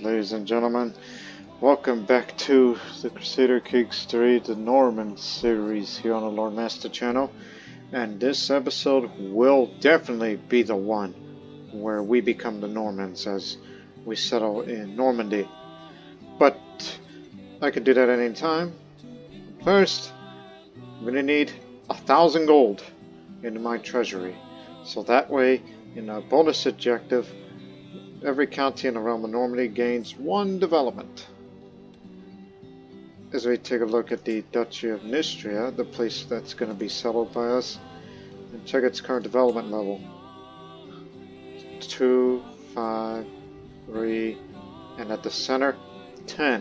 Alright, ladies and gentlemen, welcome back to the Crusader Kings 3, the Norman series here on the Lord Master channel. And this episode will definitely be the one where we become the Normans as we settle in Normandy. But I can do that at any time. First, I'm going to need 1,000 gold into my treasury. So that way, in a bonus objective, every county in the realm of Normandy gains 1 development. As we take a look at the Duchy of Nistria, the place that's going to be settled by us, and check its current development level. 2, 5, 3, and at the center, 10,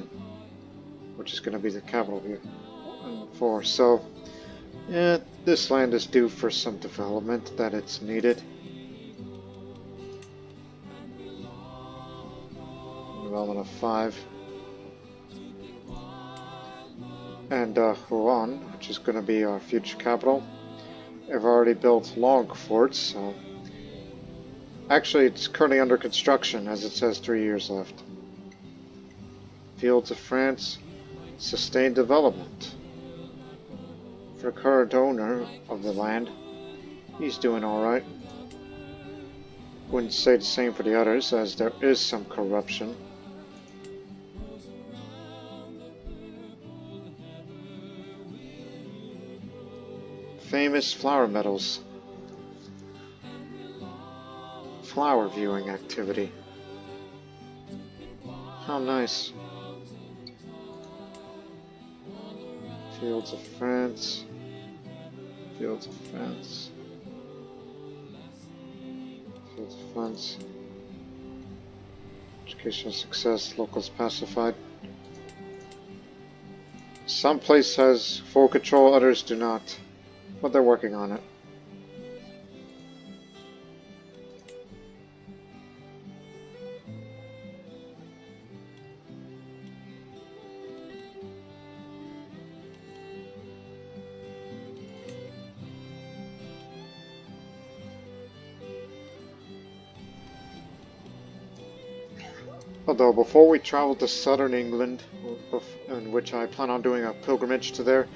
which is going to be the capital here, and 4. So, yeah, this land is due for some development that it's needed. Development of 5. And Rouen, which is going to be our future capital. I've already built log forts, so actually it's currently under construction as it says 3 years left. Fields of France, sustained development. For the current owner of the land, he's doing alright. Wouldn't say the same for the others, as there is some corruption. Famous flower medals. Flower viewing activity. How nice. Fields of France. Fields of France. Fields of France. Educational success. Locals pacified. Some place has full control, others do not. But they're working on it. Although before we travel to southern England, in which I plan on doing a pilgrimage to there,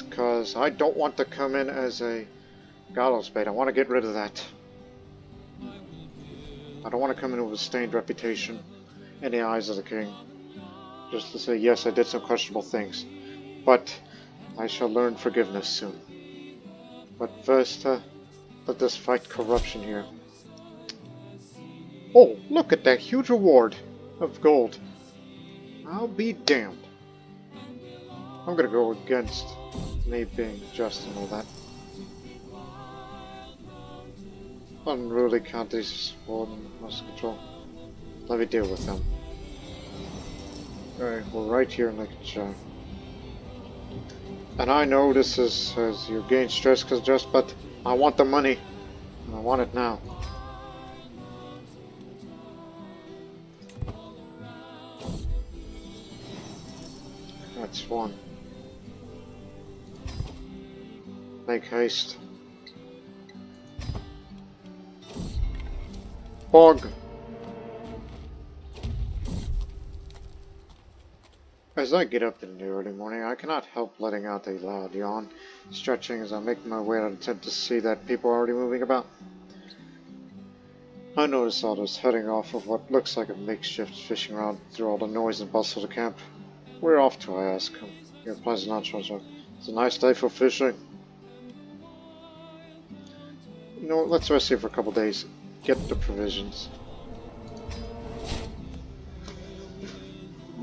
because I don't want to come in as a gallows bait. I want to get rid of that. I don't want to come in with a stained reputation in the eyes of the king. Just to say, yes, I did some questionable things, but I shall learn forgiveness soon. But first, let us fight corruption here. Oh, look at that huge reward of gold. I'll be damned. I'm gonna go against me being just and all that. Unruly counties, sword and muscle control. Let me deal with them. Alright, we're right here in Lincolnshire. And I know this is as you gain stress because just, but I want the money. And I want it now. That's 1. Make haste. Bog. As I get up in the early morning, I cannot help letting out a loud yawn, stretching as I make my way out of the tent to see that people are already moving about. I notice others heading off of what looks like a makeshift fishing rod through all the noise and bustle of the camp. We're off to, I ask. Your pleasant answer. It's a nice day for fishing. You know what, let's rest here for a couple days. Get the provisions.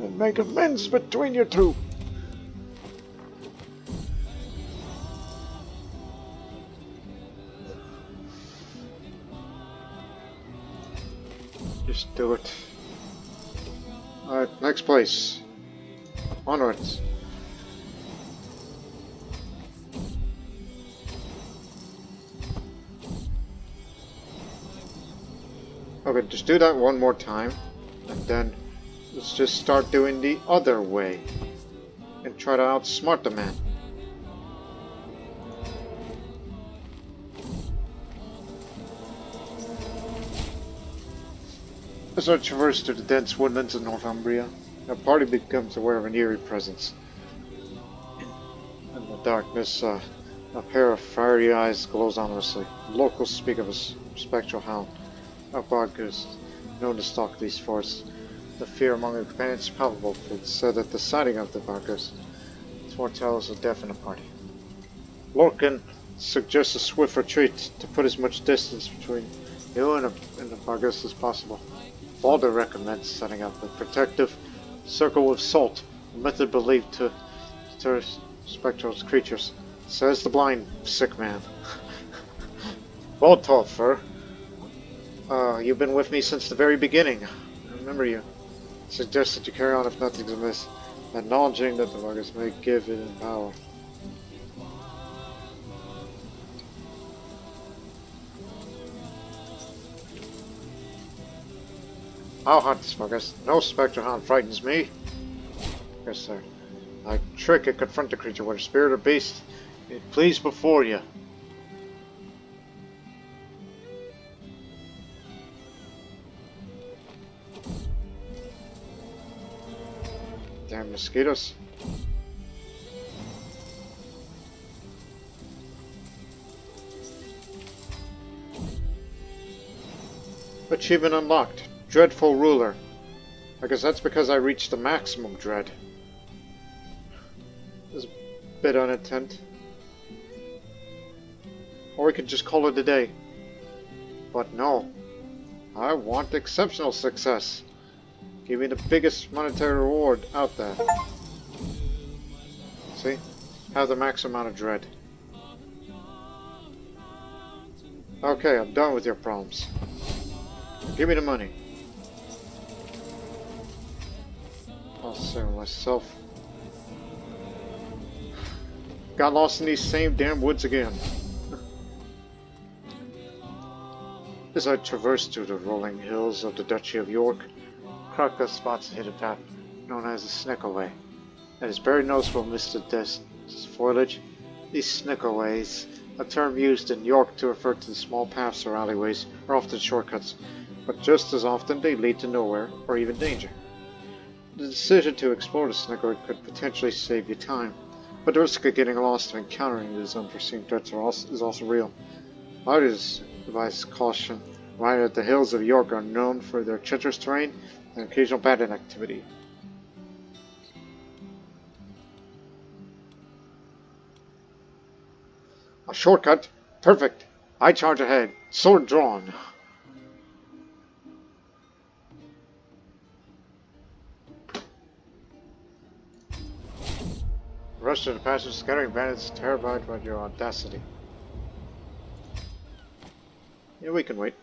And make amends between you two. Just do it. Alright, next place. Onwards. Okay, just do that one more time, and then let's just start doing the other way, and try to outsmart the man. As I traverse through the dense woodlands of Northumbria, our party becomes aware of an eerie presence. In the darkness, a pair of fiery eyes glows ominously. Locals speak of a spectral hound, a bargoose, known to stalk these forests. The fear among the companions is palpable. It's said that the sighting of the bargoose foretells a death in a party. Lorcan suggests a swift retreat to put as much distance between you and the bargoose as possible. Balder recommends setting up a protective circle with salt, a method believed to deter spectral creatures, says the blind sick man. Well, Hrolfr, you've been with me since the very beginning. I remember you. Suggest that you carry on if nothing's amiss, acknowledging that the Vargas may give it in power. I'll hunt this Vargas. No spectral hound frightens me. Yes, sir. Like trick and confront the creature, whether spirit or beast, it flees before you. Damn mosquitoes. Achievement unlocked. Dreadful Ruler. I guess that's because I reached the maximum dread. This is a bit unintended. Or we could just call it a day. But no. I want exceptional success. Give me the biggest monetary reward out there. See? Have the max amount of dread. Okay, I'm done with your problems. Give me the money. I'll save myself. Got lost in these same damn woods again. As I traverse through the rolling hills of the Duchy of York, Kraka spots a hidden path known as the Snickleway. It is very noticeable amidst the dense foliage. These Snickleways, a term used in York to refer to the small paths or alleyways, are often shortcuts, but just as often they lead to nowhere or even danger. The decision to explore the Snickleway could potentially save you time, but the risk of getting lost and encountering these unforeseen threats is also real. I would advise caution, reminding that the hills of York are known for their treacherous terrain and occasional battle activity. A shortcut? Perfect! I charge ahead, sword drawn. Rush to the passage, scattering bandits terrified by your audacity. Yeah, we can wait.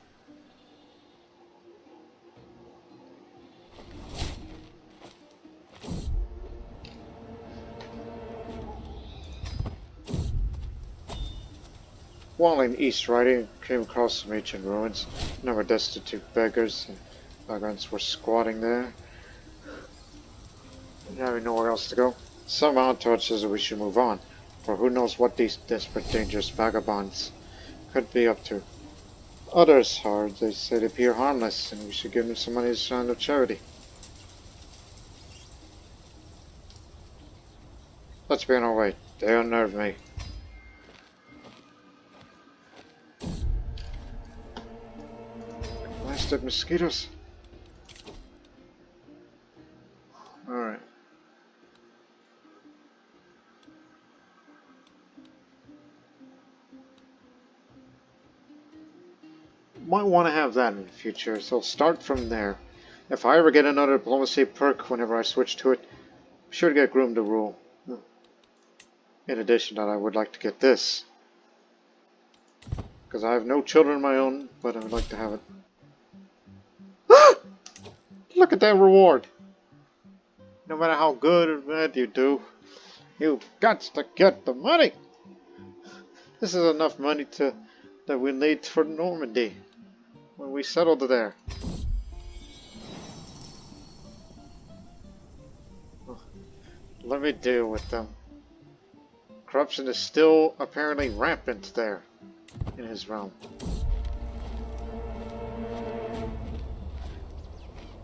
While in East Riding, came across some ancient ruins. A number of destitute beggars and vagrants were squatting there, having nowhere else to go. Some entourage says that we should move on, for who knows what these desperate, dangerous vagabonds could be up to. Others, however, they say they appear harmless, and we should give them some money as a sign of charity. Let's be on our way. They unnerve me. Blasted mosquitoes. Alright. Might want to have that in the future, so start from there. If I ever get another diplomacy perk whenever I switch to it, be sure to get groomed to rule. In addition to that, I would like to get this. Because I have no children of my own, but I would like to have it. Look at that reward! No matter how good or bad you do, you've got to get the money! This is enough money that we need for Normandie when we settled there. Let me deal with them. Corruption is still apparently rampant there in his realm.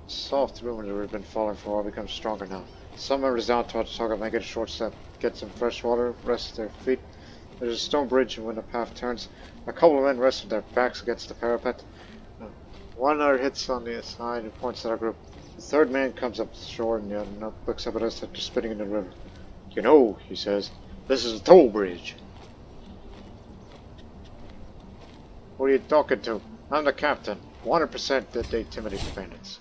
Soft rumor that we've been falling for all becomes stronger now. Some members down to Toga make it a short step, get some fresh water, rest their feet. There's a stone bridge, and when the path turns, a couple of men rest with their backs against the parapet. One other hits on the side and points at our group. The third man comes up to the shore and looks up at us after spitting in the river. You know, he says, this is a toll bridge. Who are you talking to? I'm the captain. 100% that they intimidate the bandits.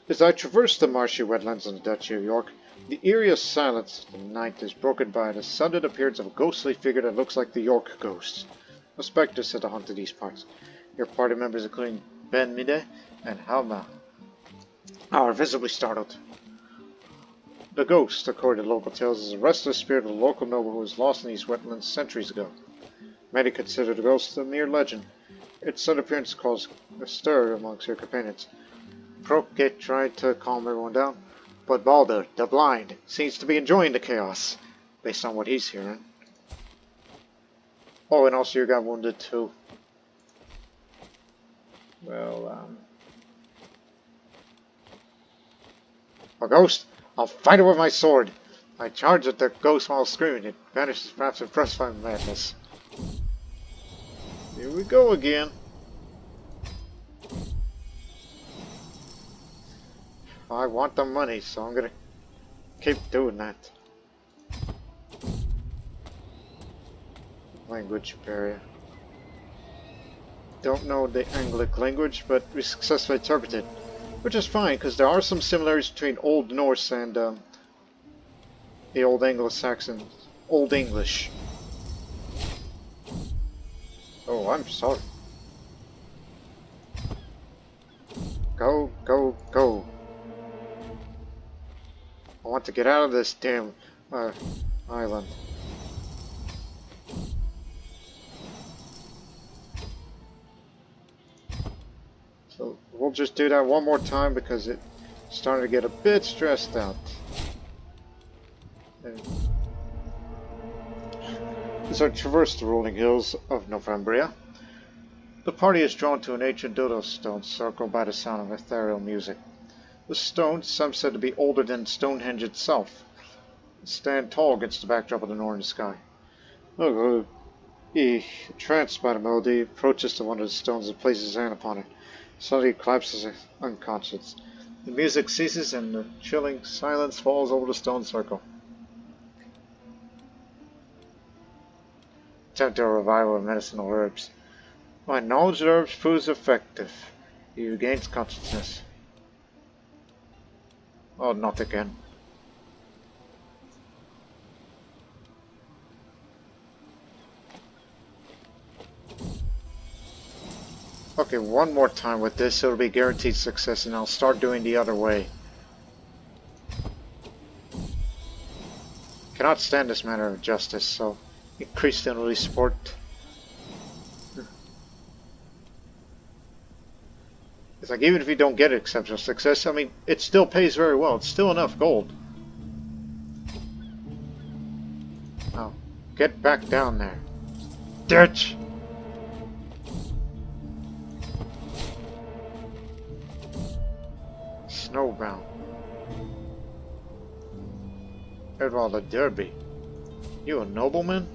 As I traverse the marshy wetlands on the Duchy of York, the eerie silence of the night is broken by the sudden appearance of a ghostly figure that looks like the York ghost. A spectre said to hunt in these parts. Your party members, including Ben Mide and Halma, are visibly startled. The ghost, according to local tales, is a restless spirit of a local noble who was lost in these wetlands centuries ago. Many consider the ghost a mere legend. Its sudden appearance caused a stir amongst your companions. Croquet tried to calm everyone down, but Balder, the blind, seems to be enjoying the chaos, based on what he's hearing. Oh, and also you got wounded too. Well, a ghost? I'll fight it with my sword. I charge at the ghost while screaming. It vanishes, perhaps impressed by my madness. Here we go again. I want the money, so I'm gonna keep doing that. Language barrier. Don't know the Anglic language, but we successfully interpreted, which is fine because there are some similarities between Old Norse and the Old Anglo-Saxon, Old English. Oh, I'm sorry. Go, go, go. I want to get out of this damn island. So we'll just do that one more time because it's starting to get a bit stressed out. And as I traverse the rolling hills of Northumbria, the party is drawn to an ancient dodo stone circled by the sound of ethereal music. The stone, some said to be older than Stonehenge itself, stand tall against the backdrop of the northern sky. He, entranced by the melody, approaches to one of the stones and places his hand upon it. Suddenly he collapses unconscious. The music ceases and the chilling silence falls over the stone circle. Attempt to a revival of medicinal herbs. My knowledge of herbs proves effective. He regains consciousness. Oh, not again. Okay, one more time with this, it'll be guaranteed success, and I'll start doing the other way. Cannot stand this manner of justice, so increase the release support. It's like, even if you don't get exceptional success, I mean, it still pays very well. It's still enough gold. Now, get back down there. Ditch! Snowbound. Overhaul the Derby. You a nobleman?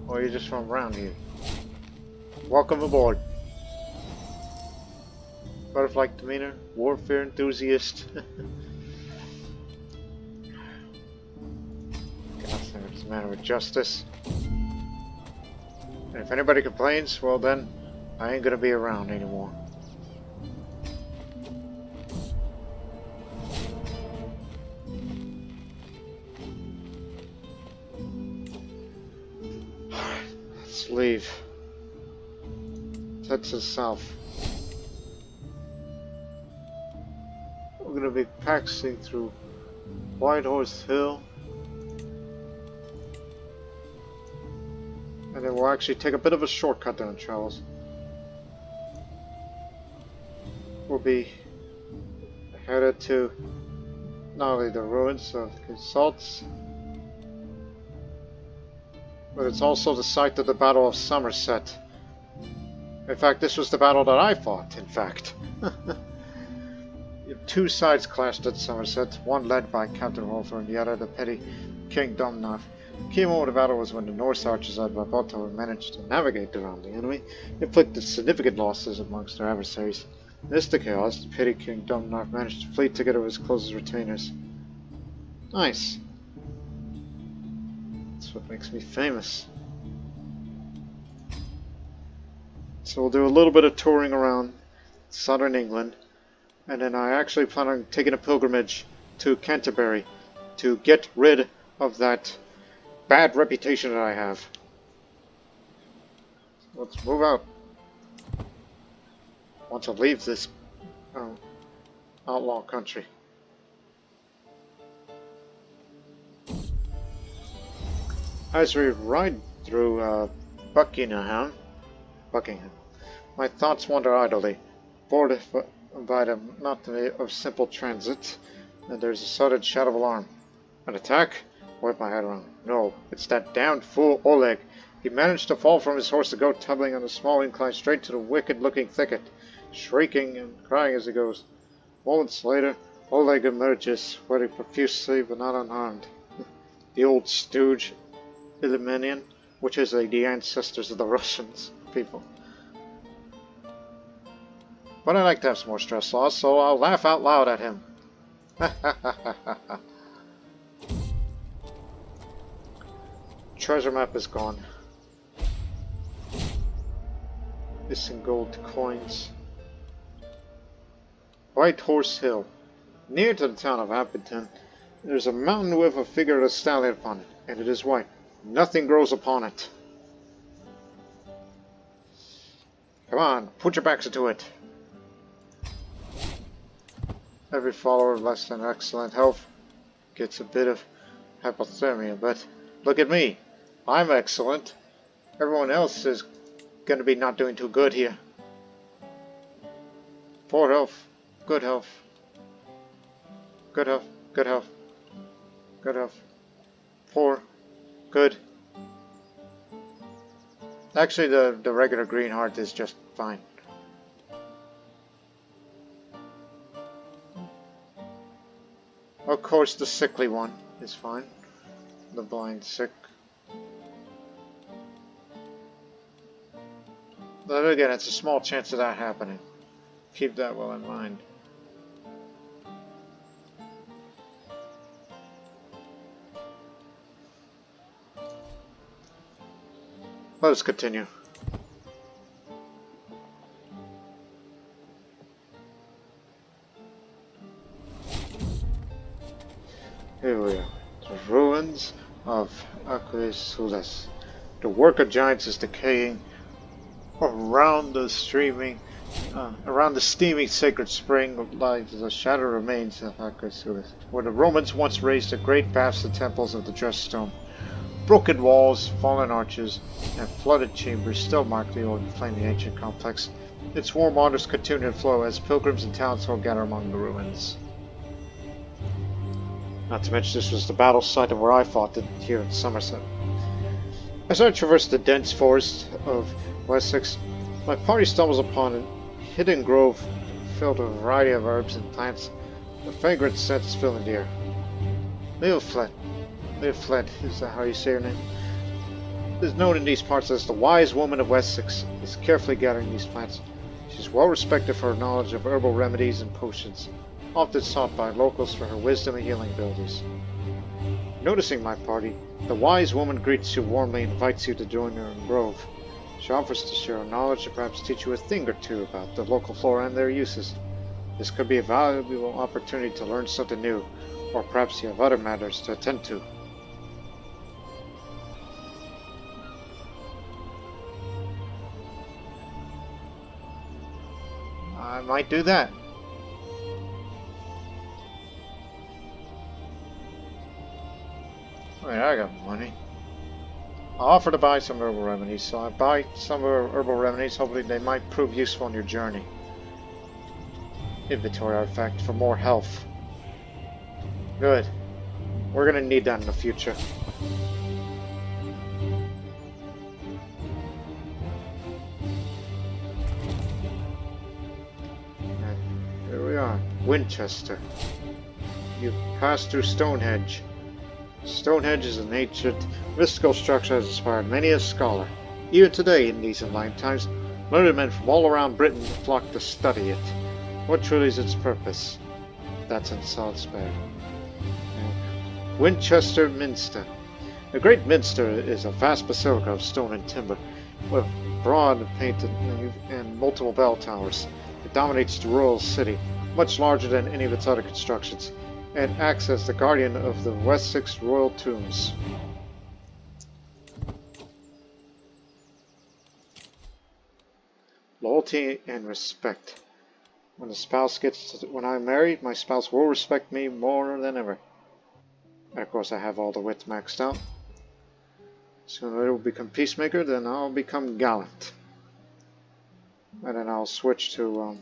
Or are you just from around here? Welcome aboard. Butterfly demeanor, warfare enthusiast. It's a matter of justice. And if anybody complains, well then, I ain't gonna be around anymore. Let's leave. Head to the south. We're going to be passing through White Horse Hill, and then we'll actually take a bit of a shortcut down Charles. We'll be headed to not only the ruins of the Consults, but it's also the site of the Battle of Somerset. In fact, this was the battle that I fought, in fact. two sides clashed at Somerset, one led by Captain Hrolfr and the other the petty King Domnarf. The key moment of the battle was when the Norse archers led by Boto managed to navigate around the enemy, inflicted significant losses amongst their adversaries. Amidst the chaos, the petty King Domnarf managed to flee together with his closest retainers. Nice. That's what makes me famous. So we'll do a little bit of touring around southern England, and then I actually plan on taking a pilgrimage to Canterbury to get rid of that bad reputation that I have. Let's move out. I want to leave this outlaw country. As we ride through Buckingham, my thoughts wander idly, bored by the monotony of simple transit, and there's a sudden shout of alarm. An attack? Wipe my head around. No, it's that damned fool Oleg. He managed to fall from his horse to go tumbling on a small incline straight to the wicked-looking thicket, shrieking and crying as he goes. Moments later, Oleg emerges, sweating profusely but not unharmed. The old stooge, Illuminating, which is the ancestors of the Russians people. But I like to have some more stress loss, so I'll laugh out loud at him. Treasure map is gone. Missing gold coins. White Horse Hill. Near to the town of Appleton, there's a mountain with a figure of a stallion upon it, and it is white. Nothing grows upon it. Come on, put your backs into it. Every follower of less than excellent health gets a bit of hypothermia, but look at me. I'm excellent. Everyone else is going to be not doing too good here. Poor health. Good health. Good health. Good health. Good health. Poor. Good. Actually, the regular green heart is just fine. Of course, the sickly one is fine. The blind sick. But again, it's a small chance of that happening. Keep that well in mind. Let us continue. Here we are. The ruins of Aquisulas. The work of giants is decaying around the steaming sacred spring lies the shattered remains of Aquisulas, where the Romans once raised the great baths and temples of the dressed stone. Broken walls, fallen arches, and flooded chambers still mark the old and flaming ancient complex. Its warm waters continue to flow as pilgrims and townsfolk gather among the ruins. Not to mention this was the battle site of where I fought here in Somerset. As I traversed the dense forest of Wessex, my party stumbles upon a hidden grove filled with a variety of herbs and plants. The fragrant scents filling the air. Leoflet, is that how you say her name? Is known in these parts as the Wise Woman of Wessex, is carefully gathering these plants. She is well respected for her knowledge of herbal remedies and potions, often sought by locals for her wisdom and healing abilities. Noticing my party, the Wise Woman greets you warmly and invites you to join her in grove. She offers to share her knowledge and perhaps teach you a thing or two about the local flora and their uses. This could be a valuable opportunity to learn something new, or perhaps you have other matters to attend to. I might do that. Alright, I got money. I offer to buy some herbal remedies, so I buy some herbal remedies, hopefully they might prove useful on your journey. Inventory artifact for more health. Good. We're gonna need that in the future. And here we are. Winchester. You pass through Stonehenge. Stonehenge is an ancient, mystical structure that has inspired many a scholar. Even today, in these enlightened times, learned men from all around Britain flock to study it. What truly is its purpose? That's in Salisbury. Winchester Minster. The Great Minster is a vast basilica of stone and timber, with broad painted and multiple bell towers. It dominates the royal city, much larger than any of its other constructions, and acts as the guardian of the Wessex royal tombs. Loyalty and respect. When I'm married, my spouse will respect me more than ever. And of course I have all the wits maxed out. Soon I will become peacemaker, then I'll become gallant. And then I'll switch to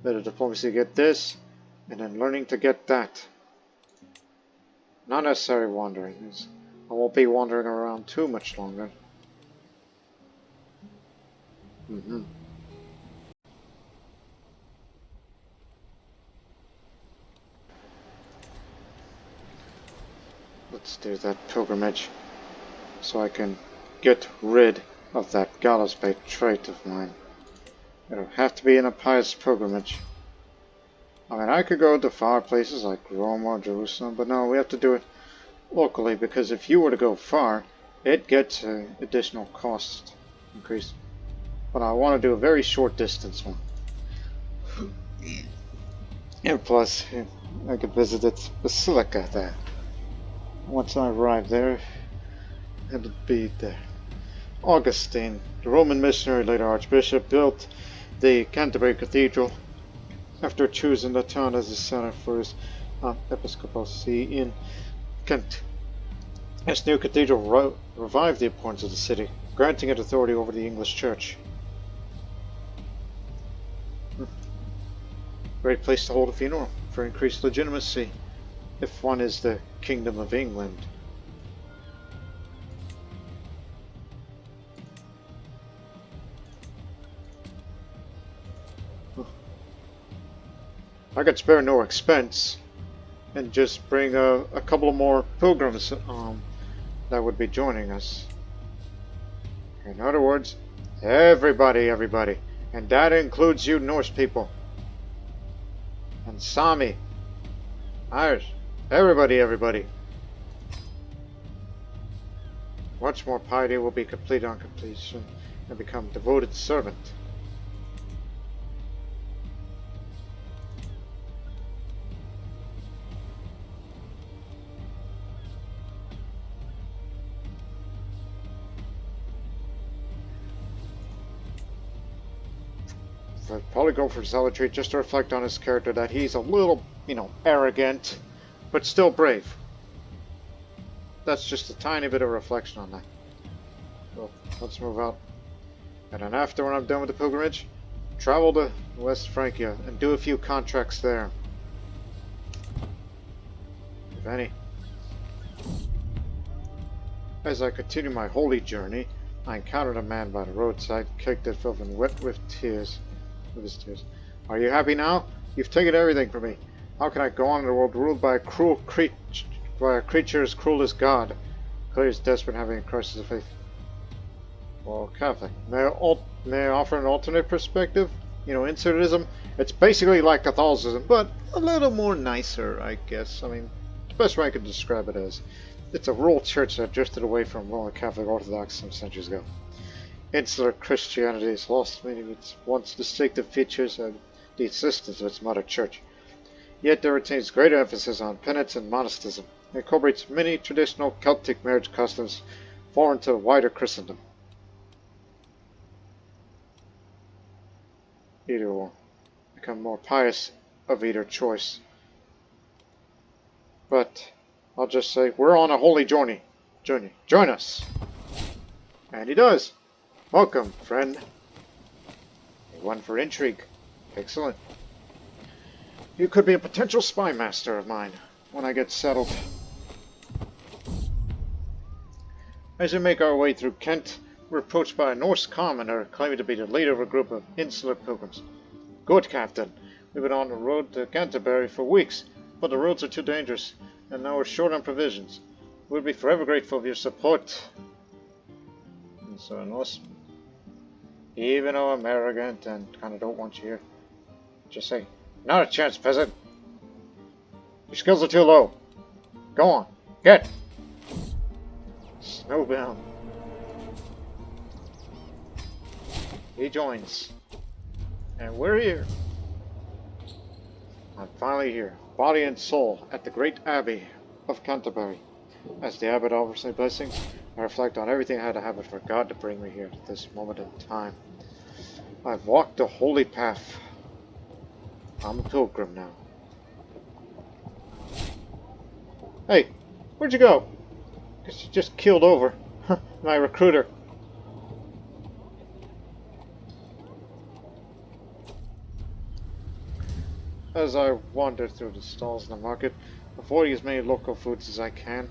bit of diplomacy to get this, and then learning to get that. Not necessarily wandering. I won't be wandering around too much longer. Let's do that pilgrimage so I can get rid of that gallows bait trait of mine. It'll have to be in a pious pilgrimage. I mean, I could go to far places like Rome or Jerusalem, but no, we have to do it locally, because if you were to go far, it gets an additional cost increase. But I want to do a very short distance one. And plus, I could visit its basilica there. Once I arrive there, it'll be there. Augustine, the Roman missionary, later archbishop, built the Canterbury Cathedral after choosing the town as the center for his episcopal see in Kent. This new cathedral revived the importance of the city, granting it authority over the English Church. Great place to hold a funeral for increased legitimacy, if one is the Kingdom of England. I could spare no expense and just bring a couple of more pilgrims that would be joining us. In other words, everybody, and that includes you Norse people, and Sami, Irish, everybody. Much more piety will be complete on completion and become devoted servant. I'd probably go for zealotry just to reflect on his character, that he's a little, arrogant, but still brave. That's just a tiny bit of reflection on that. So, let's move out. And then after, when I'm done with the pilgrimage, travel to West Francia and do a few contracts there. If any. As I continue my holy journey, I encountered a man by the roadside, caked and filled and wet with tears. Are you happy now? You've taken everything from me. How can I go on in a world ruled by a creature as cruel as God? Claire is desperate, having a crisis of faith. Well, Catholic. May I offer an alternate perspective? Insertism. It's basically like Catholicism, but a little more nicer, I guess. I mean, the best way I could describe it as, it's a rural church that drifted away from Roman Catholic Orthodox some centuries ago. Insular Christianity has lost many of its once distinctive features and the existence of its mother church. Yet there retains greater emphasis on penance and monasticism. It incorporates many traditional Celtic marriage customs foreign to wider Christendom. Either or. Become more pious of either choice. But I'll just say, we're on a holy journey. Join us. And he does. Welcome, friend. One for intrigue. Excellent. You could be a potential spy master of mine when I get settled. As we make our way through Kent, we're approached by a Norse commoner claiming to be the leader of a group of insular pilgrims. Good, Captain. We've been on the road to Canterbury for weeks, but the roads are too dangerous, and now we're short on provisions. We'll be forever grateful for your support. And so, unless, even though I'm arrogant and kind of don't want you here, just say, not a chance, peasant. Your skills are too low. Go on, get. Snowbound. He joins. And we're here. I'm finally here, body and soul, at the great Abbey of Canterbury. As the Abbot offers my blessings, I reflect on everything I had to happen for God to bring me here at this moment in time. I've walked the holy path. I'm a pilgrim now. Hey, where'd you go? Guess you just keeled over. My recruiter. As I wander through the stalls in the market, avoiding as many local foods as I can,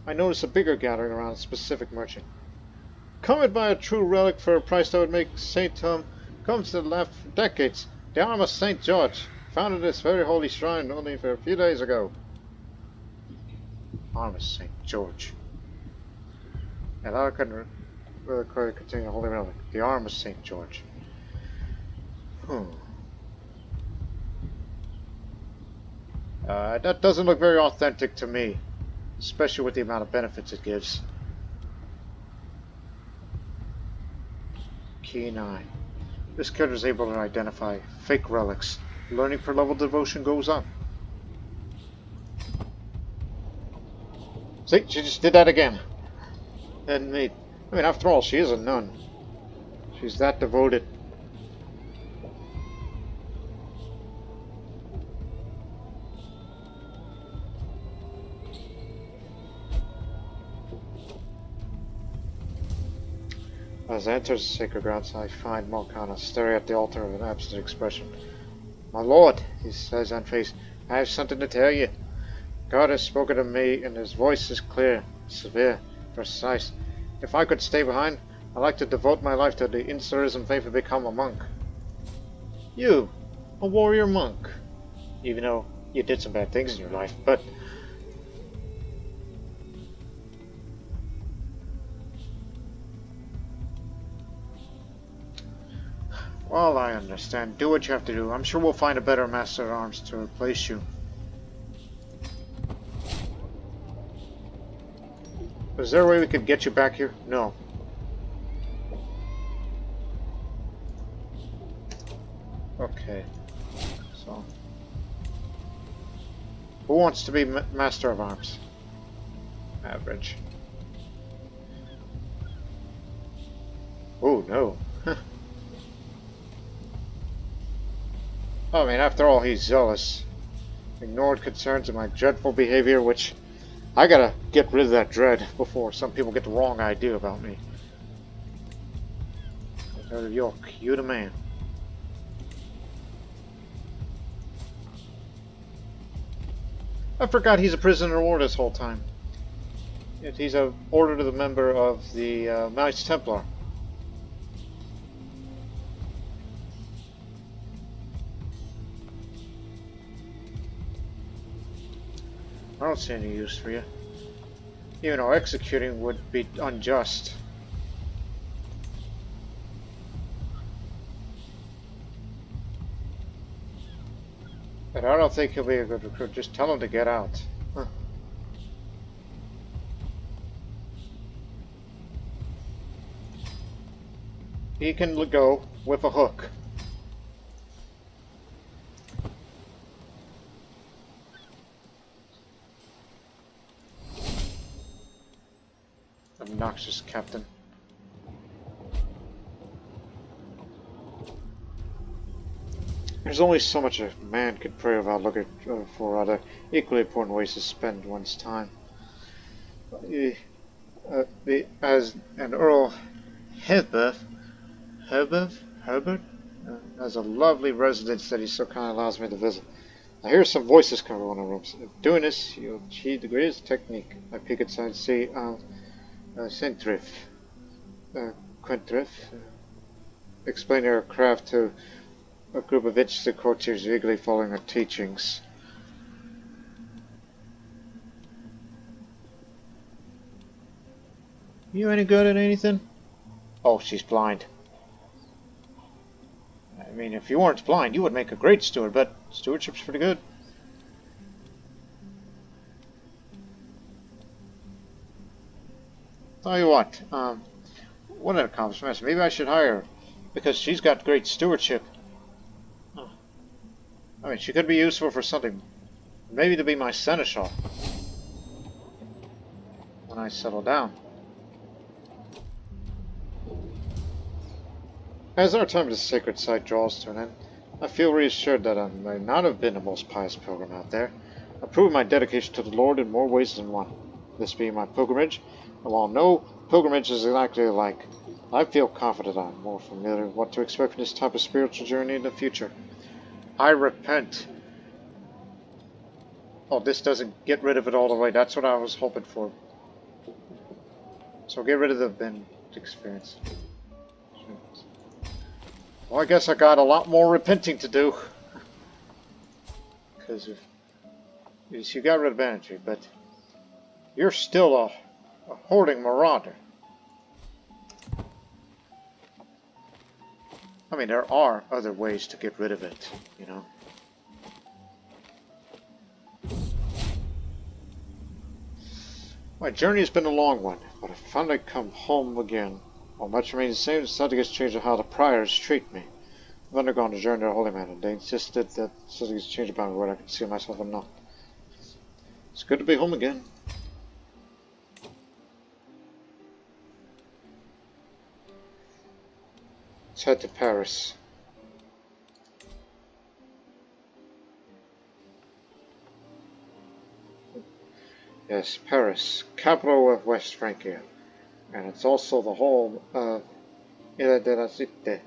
I notice a bigger gathering around a specific merchant. Come and buy a true relic for a price that would make St. Tom come to the left for decades. The arm of St. George, founded this very holy shrine only for a few days ago. Arm of St. George. And I couldn't really continue holy relic. The arm of St. George. That doesn't look very authentic to me, especially with the amount of benefits it gives. Keen eye. This character is able to identify fake relics. Learning per level devotion goes up. See, she just did that again. And me. I mean, after all, she is a nun. She's that devoted. As I enter the sacred grounds, I find Morgana staring at the altar with an absent expression. My lord, he says unfazed, I have something to tell you. God has spoken to me, and his voice is clear, severe, precise. If I could stay behind, I'd like to devote my life to the Insurism faith and become a monk. You, a warrior monk. Even though you did some bad things in your life, but... Well, I understand. Do what you have to do. I'm sure we'll find a better master at arms to replace you. Is there a way we could get you back here? No. Okay. So. Who wants to be master of arms? Average. Oh, no. I mean, after all, he's zealous. Ignored concerns of my dreadful behavior, which I gotta get rid of that dread before some people get the wrong idea about me. Out of York, you the man. I forgot he's a prisoner of war this whole time. Yet he's a order to the member of the Knights Templar. I don't see any use for you. Even though executing would be unjust. But I don't think he'll be a good recruit. Just tell him to get out. Huh. He can go with a hook. Obnoxious captain. There's only so much a man could pray about looking for other equally important ways to spend one's time. As an Earl Herbert has a lovely residence that he so kindly allows me to visit. I hear some voices coming from one of the rooms. Doing this, you'll achieve the greatest technique. I peek inside and see Quentrif, explain your craft to A group of interested courtiers eagerly following her teachings. You any good at anything? Oh, she's blind. I mean, if you weren't blind, you would make a great steward, but stewardship's pretty good. Tell you what an accomplishment. Maybe I should hire her, because she's got great stewardship. Huh. I mean, she could be useful for something. Maybe to be my seneschal. When I settle down. As our time at the sacred site draws to an end, I feel reassured that I may not have been the most pious pilgrim out there. I prove my dedication to the Lord in more ways than one. This being my pilgrimage, and while no pilgrimage is exactly alike, I feel confident I'm more familiar with what to expect from this type of spiritual journey in the future. I repent. Oh, this doesn't get rid of it all the way. That's what I was hoping for. So get rid of the bin experience. Well, I guess I got a lot more repenting to do. Because you got rid of energy, but you're still a hoarding marauder. I mean, there are other ways to get rid of it, you know. My journey has been a long one, but I finally come home again. While much remains the same, the subject has changed in how the priors treat me. I've undergone a journey to Holy Man, and they insisted that something has changed about me where I can see myself and not. It's good to be home again. Let's head to Paris. Yes, Paris, capital of West Francia, and it's also the home of Egalitarian.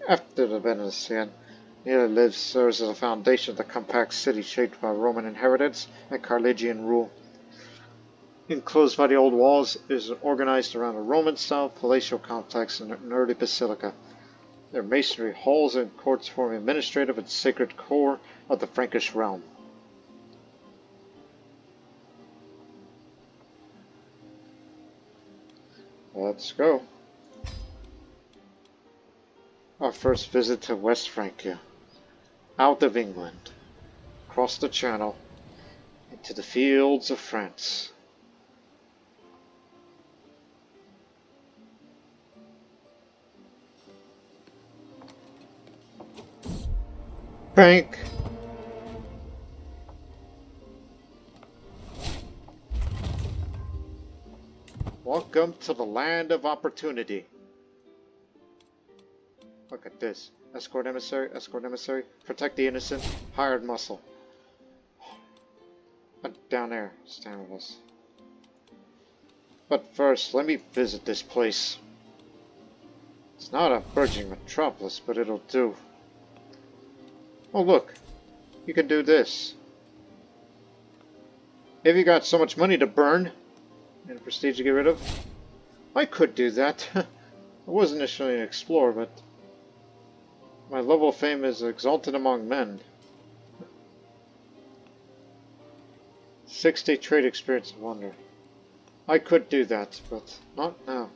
After the Debutantes, lives serves as a foundation of the compact city shaped by Roman inheritance and Carlovingian rule. Enclosed by the old walls is organized around a Roman-style palatial complex and an early basilica. Their masonry halls and courts form the administrative and sacred core of the Frankish realm. Let's go. Our first visit to West Francia. Out of England. Across the Channel. Into the fields of France. Bank. Welcome to the land of opportunity. Look at this. Escort emissary, protect the innocent, hired muscle. Down there, stand with us. But first, let me visit this place. It's not a burgeoning metropolis, but it'll do. Oh look, you can do this. If you got so much money to burn, and prestige to get rid of, I could do that. I was initially an explorer, but my level of fame is exalted among men. 60 trade experience and wonder. I could do that, but not now.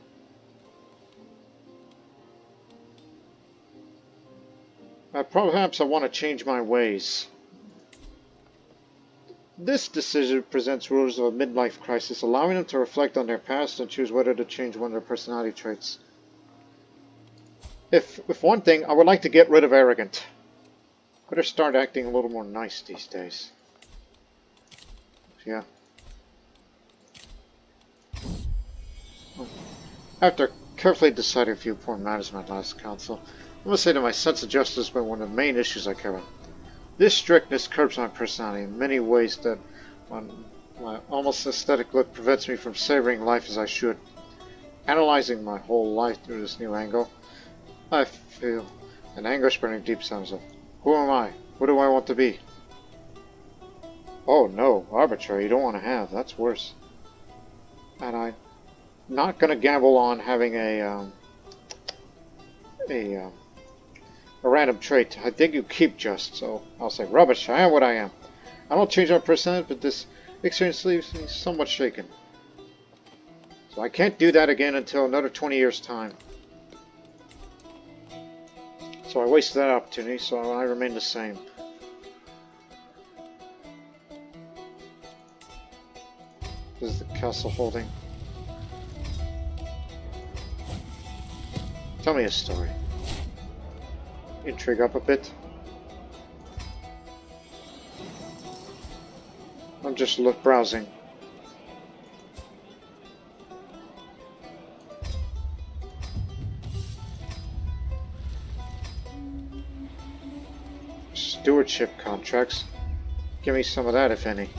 Perhaps I want to change my ways. This decision presents rulers of a midlife crisis, allowing them to reflect on their past and choose whether to change one of their personality traits. If one thing, I would like to get rid of arrogant. Better start acting a little more nice these days. Yeah. After carefully deciding a few important matters in my last council, I must say that my sense of justice has been one of the main issues I care about. This strictness curbs my personality in many ways that my almost aesthetic look prevents me from savoring life as I should. Analyzing my whole life through this new angle, I feel an anguish burning deep inside myself. Who am I? What do I want to be? Oh no, arbitrary you don't want to have. That's worse. And I'm not going to gamble on having a A random trait. I think you keep just, so I'll say rubbish. I am what I am. I don't change my personality, but this experience leaves me somewhat shaken. So I can't do that again until another 20 years' time. So I wasted that opportunity, so I remain the same. This is the castle holding. Tell me a story. Intrigue up a bit. I'm just browsing. Stewardship contracts. Give me some of that, if any.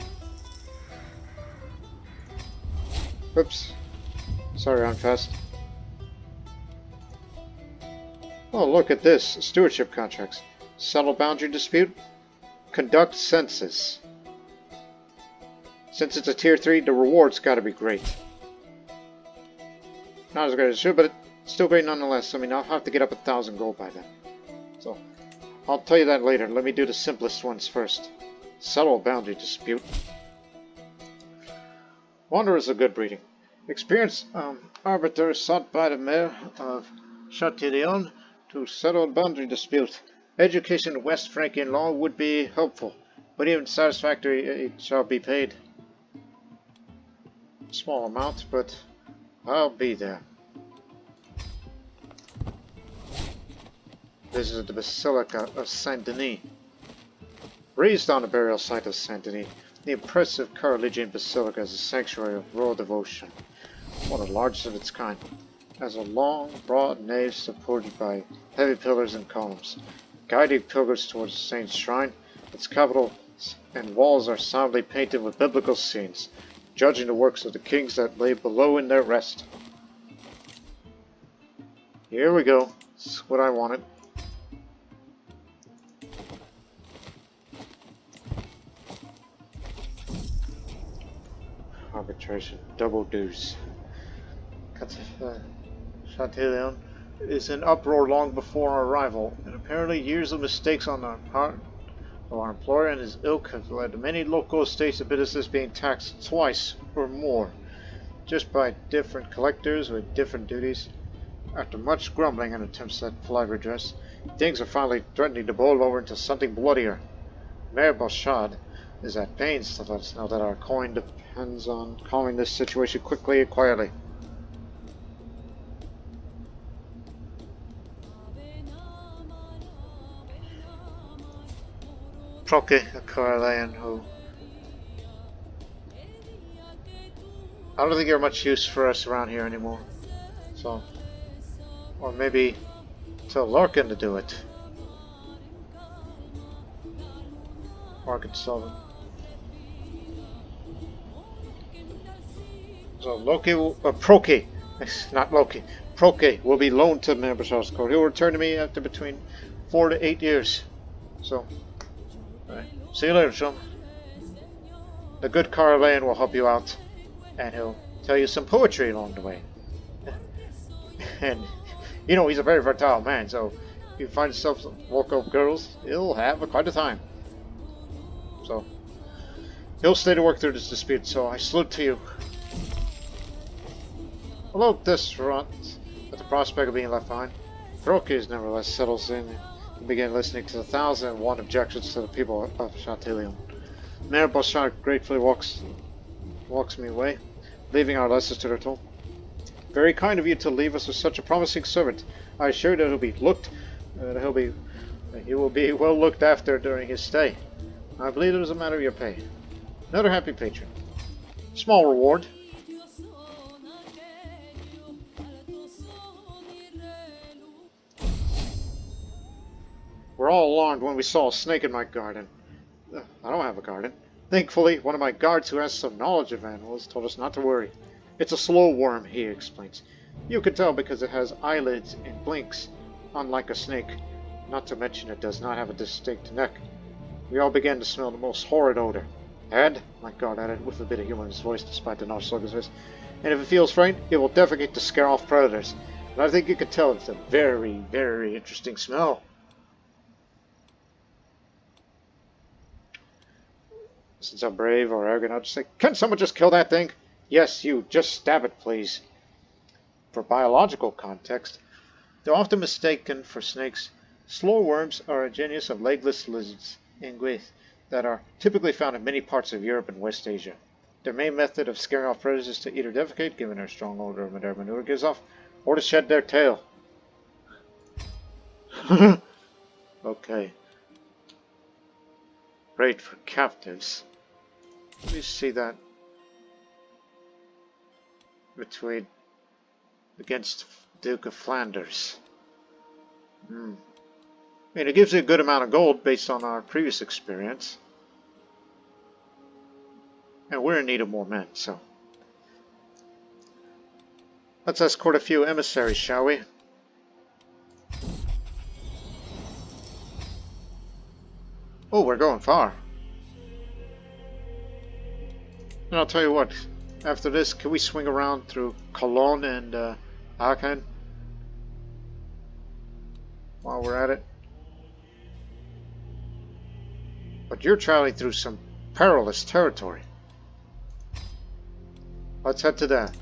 Oops. Sorry, I'm fast. Oh, look at this. Stewardship contracts. Settle boundary dispute. Conduct census. Since it's a tier 3, the reward's gotta be great. Not as great as it should, but it's still great nonetheless. I mean, I'll have to get up 1,000 gold by then. So, I'll tell you that later. Let me do the simplest ones first. Settle boundary dispute. Wander is a good breeding. Experienced arbiter sought by the mayor of Chatillon to settle a boundary dispute. Education in West Frankian law would be helpful, but even satisfactory it shall be paid. Small amount, but I'll be there. Visited the Basilica of Saint Denis. Raised on the burial site of Saint Denis, the impressive Carolingian Basilica is a sanctuary of royal devotion, one of the largest of its kind. It has a long, broad nave supported by heavy pillars and columns, guiding pilgrims towards the saint's shrine. Its capital and walls are soundly painted with biblical scenes, judging the works of the kings that lay below in their rest. Here we go. This is what I wanted. Arbitration. Double dues. Chatillon is in uproar long before our arrival, and apparently years of mistakes on the part of our employer and his ilk have led to many local estates and businesses being taxed twice or more, just by different collectors with different duties. After much grumbling and attempts at polite redress, things are finally threatening to boil over into something bloodier. Mayor Bouchard is at pains to let us know that our coin depends on calming this situation quickly and quietly. Proke, a Coralian who... I don't think you're much use for us around here anymore. So... Or maybe... tell Larkin to do it. Market solvent. So Loki will... Proke! Not Loki. Proke will be loaned to Mayor Bouchard's court. He will return to me after between 4 to 8 years. So... Alright. See you later, chum. The good Carlayan will help you out, and he'll tell you some poetry along the way. And, you know, he's a very fertile man, so if you find yourself some local girls, he'll have quite a time. So, he'll stay to work through this dispute, so I salute to you. Although distraught at the prospect of being left behind, Courtiers nevertheless settles in and begin listening to the 1,001 objections to the people of Chatillon. Mayor Bouchard gratefully walks me away, leaving our lessons to their toll. Very kind of you to leave us with such a promising servant. I assure you that he will be well looked after during his stay. I believe it is a matter of your pay. Another happy patron. Small reward. We're all alarmed when we saw a snake in my garden. I don't have a garden. Thankfully, one of my guards who has some knowledge of animals told us not to worry. It's a slow worm, he explains. You can tell because it has eyelids and blinks, unlike a snake. Not to mention it does not have a distinct neck. We all began to smell the most horrid odor. And, my guard added, with a bit of humor in his voice despite the notch of his face, and if it feels frightened, it will defecate to scare off predators. And I think you can tell it's a very, very interesting smell. Since I'm brave or arrogant, I'll just say, can someone just kill that thing? Yes, you. Just stab it, please. For biological context, they're often mistaken for snakes. Slow worms are a genus of legless lizards, inguis, that are typically found in many parts of Europe and West Asia. Their main method of scaring off predators is to eat or defecate, given their strong odor their manure gives off, or to shed their tail. Okay. Great for captives. Let me see that. Between against Duke of Flanders. I mean, it gives you a good amount of gold based on our previous experience. And we're in need of more men, so. Let's escort a few emissaries, shall we? Oh, we're going far. And I'll tell you what, after this, can we swing around through Cologne and Aachen? While we're at it. But you're traveling through some perilous territory. Let's head to that.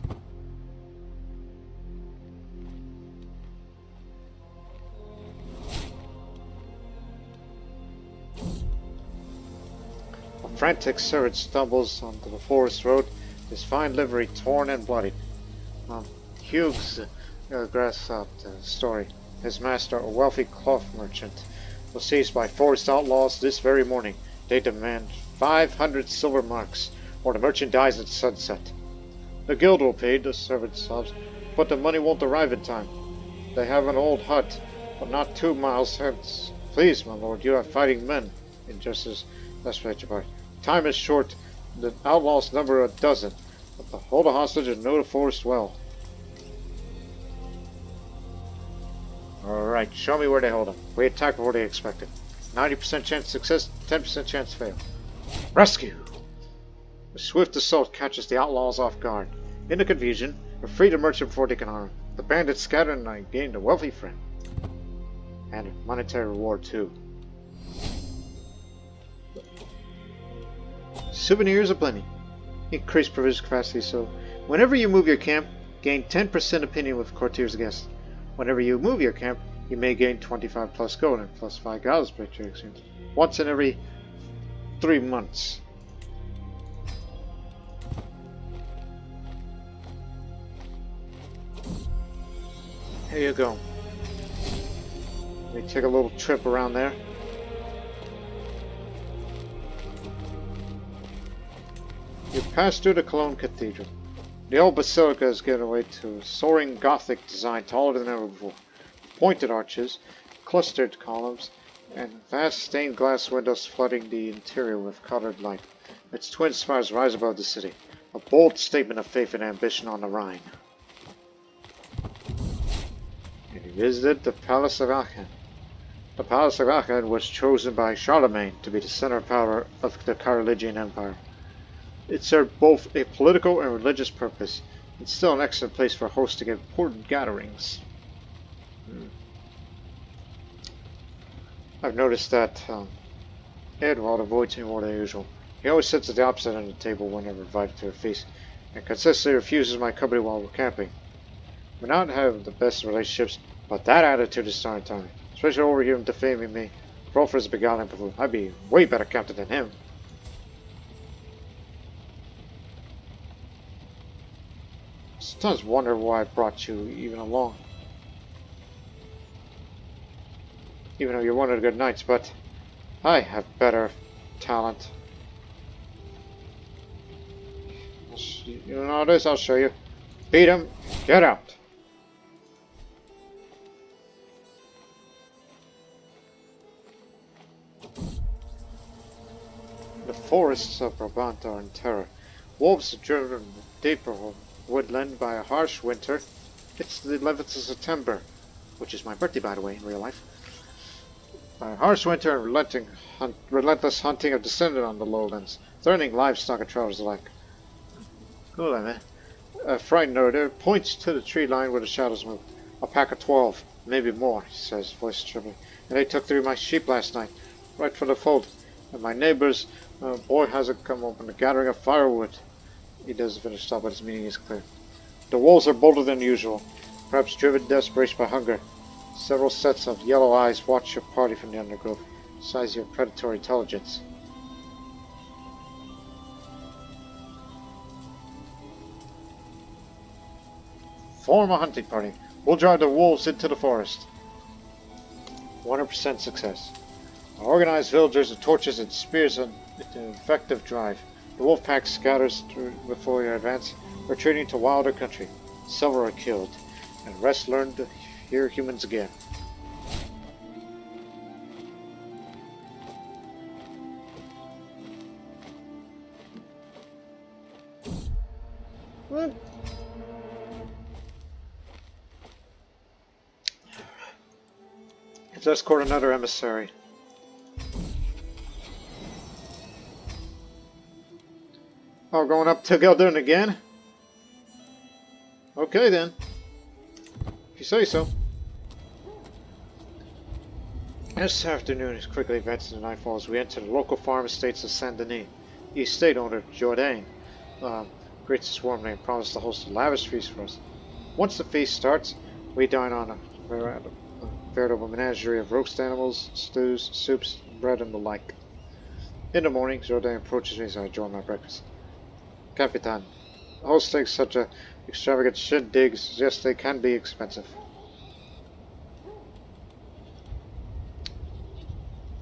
A frantic servant stumbles onto the forest road, his fine livery torn and bloodied. Hughes grasped out the story. His master, a wealthy cloth merchant, was seized by forest outlaws this very morning. They demand 500 silver marks, or the merchant dies at sunset. The guild will pay, the servant sobs, but the money won't arrive in time. They have an old hut, but not 2 miles hence. Please, my lord, you have fighting men. Injustice, that's right, Jabbar. Time is short, the outlaws number a dozen, but to hold a hostage and know the forest well. Alright, show me where they hold them. We attack before they expected. 90% chance success, 10% chance fail. Rescue! A swift assault catches the outlaws off guard. In the confusion, we free the merchant before they can harm. The bandits scatter and I gained a wealthy friend. And a monetary reward too. Souvenirs aplenty. Increase provision capacity, so whenever you move your camp, gain 10% opinion with Courtiers guests. Whenever you move your camp, you may gain 25 plus gold and plus 5 gallows per trade exchange. Once in every 3 months. Here you go. Let me take a little trip around there. You pass through the Cologne Cathedral. The old basilica has given way to a soaring Gothic design taller than ever before. Pointed arches, clustered columns, and vast stained glass windows flooding the interior with colored light. Its twin spires rise above the city, a bold statement of faith and ambition on the Rhine. And he visited the Palace of Aachen. The Palace of Aachen was chosen by Charlemagne to be the center of power of the Carolingian Empire. It served both a political and religious purpose. It's still an excellent place for hosting important gatherings. I've noticed that Edward avoids me more than usual. He always sits at the opposite end of the table whenever invited to a feast, and consistently refuses my company while we're camping. We not have the best relationships, but that attitude is starting to me. Especially over here defaming me. Hrolfr is a beguiling buffoon. I'd be way better captain than him. Sometimes wonder why I brought you even along. Even though you're one of the good knights, but I have better talent. You know this, I'll show you. Beat him, get out. The forests of Brabant are in terror. Wolves are driven deeper woodland by a harsh winter. It's the 11th of September, which is my birthday, by the way, in real life. By a harsh winter and relentless hunting have descended on the lowlands, threatening livestock and travelers alike. Cool, man. A frightened orator points to the tree line where the shadows move. A pack of 12, maybe more, he says, voice trembling. And they took 3 of my sheep last night, right from the fold. And my neighbor's boy hasn't come up in a gathering of firewood. He doesn't finish up, but his meaning is clear. The wolves are bolder than usual, perhaps driven to desperation by hunger. Several sets of yellow eyes watch your party from the undergrowth, size your predatory intelligence. Form a hunting party. We'll drive the wolves into the forest. 100% success. Organize villagers with torches and spears on an effective drive. The wolf pack scatters before your advance, retreating to wilder country. Several are killed, and the rest learn to hear humans again. What? Let's escort another emissary. Oh, going up to Galdern again? Okay then. If you say so. This afternoon is quickly advancing to nightfall as we enter the local farm estates of Saint Denis. The estate owner, Jourdain, greets us warmly and promises to host a lavish feast for us. Once the feast starts, we dine on a veritable menagerie of roast animals, stews, soups, bread, and the like. In the morning, Jourdain approaches me as I enjoy my breakfast. Capitan, hosting such a extravagant shindig suggests they can be expensive.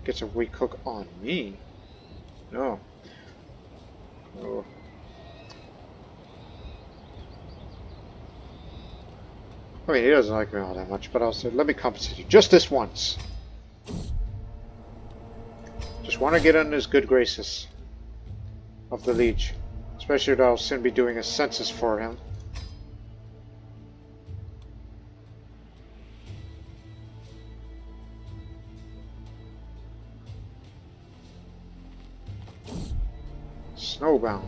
Gets a weak hook on me? No. Oh. I mean, he doesn't like me all that much, but I'll say, let me compensate you just this once. Just want to get in his good graces of the liege. Especially that I'll soon be doing a census for him. Snowbound.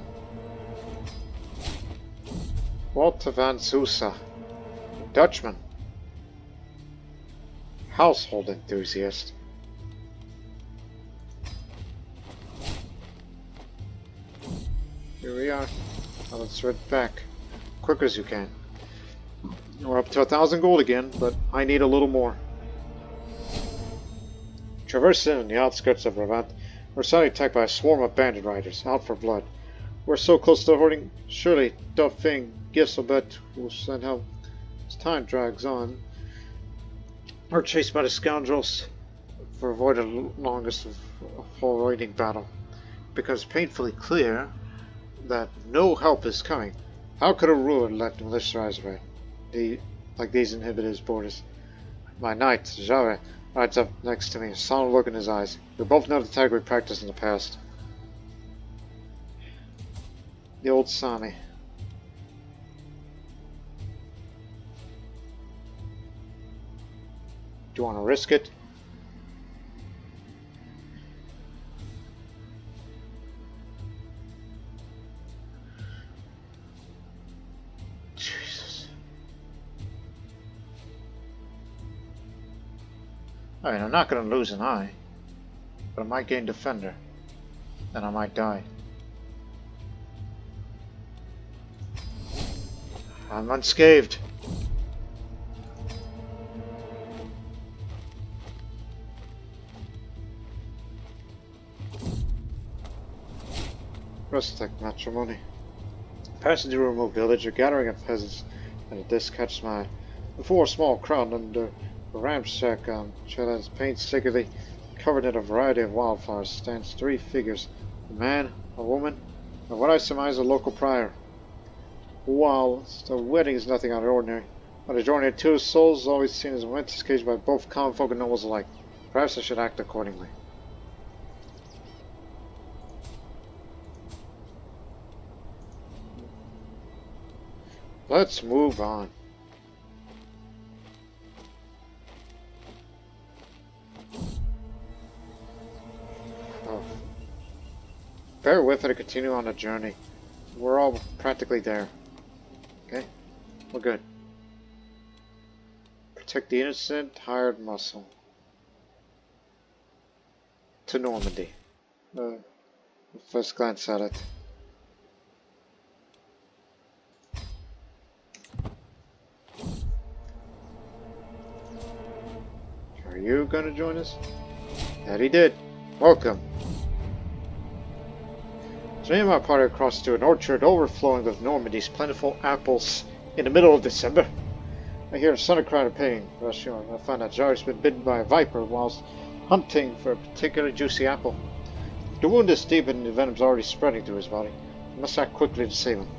Walter van Sousa. Dutchman. Household enthusiast. Here we are. Now let's head back. Quick as you can. We're up to 1,000 gold again, but I need a little more. Traversing the outskirts of Brabant, we're suddenly attacked by a swarm of bandit riders, out for blood. We're so close to hoarding. Surely Dauphin Giselbert will send help. As time drags on, we're chased by the scoundrels for avoiding the longest of avoiding battle. It becomes painfully clear that no help is coming. How could a ruler let militarize right? Like these inhibit his borders? My knight, Javert, rides up next to me, a solemn look in his eyes. We both know the tag we practiced in the past. The old Sami. Do you want to risk it? Jesus. I mean, I'm not going to lose an eye, but I might gain Defender, and I might die. I'm unscathed. Rustic matrimony. Passing through a remote village, a gathering of peasants and a disc catches my eye. Before a small crowd under a ramshack chalet painstakingly covered in a variety of wildflowers stands three figures: a man, a woman, and what I surmise a local prior. While the wedding is nothing out of the ordinary, when the joining of two souls is always seen as a momentous occasion by both common folk and nobles alike. Perhaps I should act accordingly. Let's move on. Oh. Bear with it to continue on the journey. We're all practically there. Okay? We're good. Protect the innocent, hired muscle. To Normandy. first glance at it. Are you gonna join us? That he did. Welcome. So me and my party crossed to an orchard overflowing with Normandie's plentiful apples in the middle of December. I hear a sudden cry of pain. Rush on. I find that Jar's been bitten by a viper whilst hunting for a particularly juicy apple. The wound is deep and the venom's already spreading through his body. I must act quickly to save him.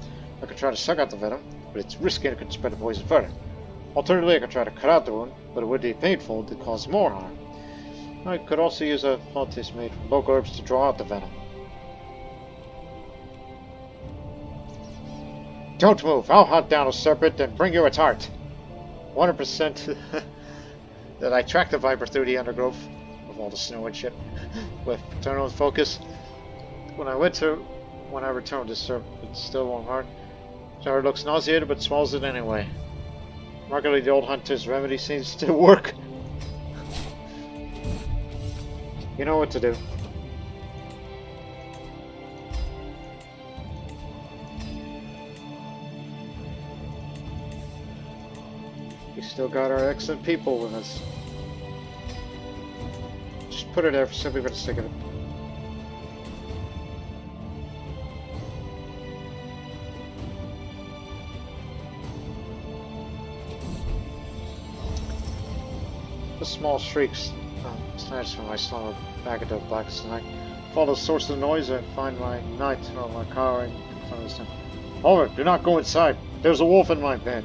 I could try to suck out the venom, but it's risky and it could spread the poison further. Alternatively, I could try to cut out the wound, but it would be painful to cause more harm. I could also use a poultice made from local herbs to draw out the venom. Don't move! I'll hunt down a serpent and bring you its heart! 100% that I tracked the viper through the undergrowth with all the snow and shit with paternal focus. When I returned, the serpent still won't hurt. Jar looks nauseated but swallows it anyway. Luckily, the old hunter's remedy seems to work. You know what to do. We still got our excellent people with us. Just put it there simply for the sake of it. The small shrieks snatched from my stomach back into the blackest night. Follow the source of the noise and find my knight or my car in front of this town. Hrolfr, do not go inside. There's a wolf in my bed.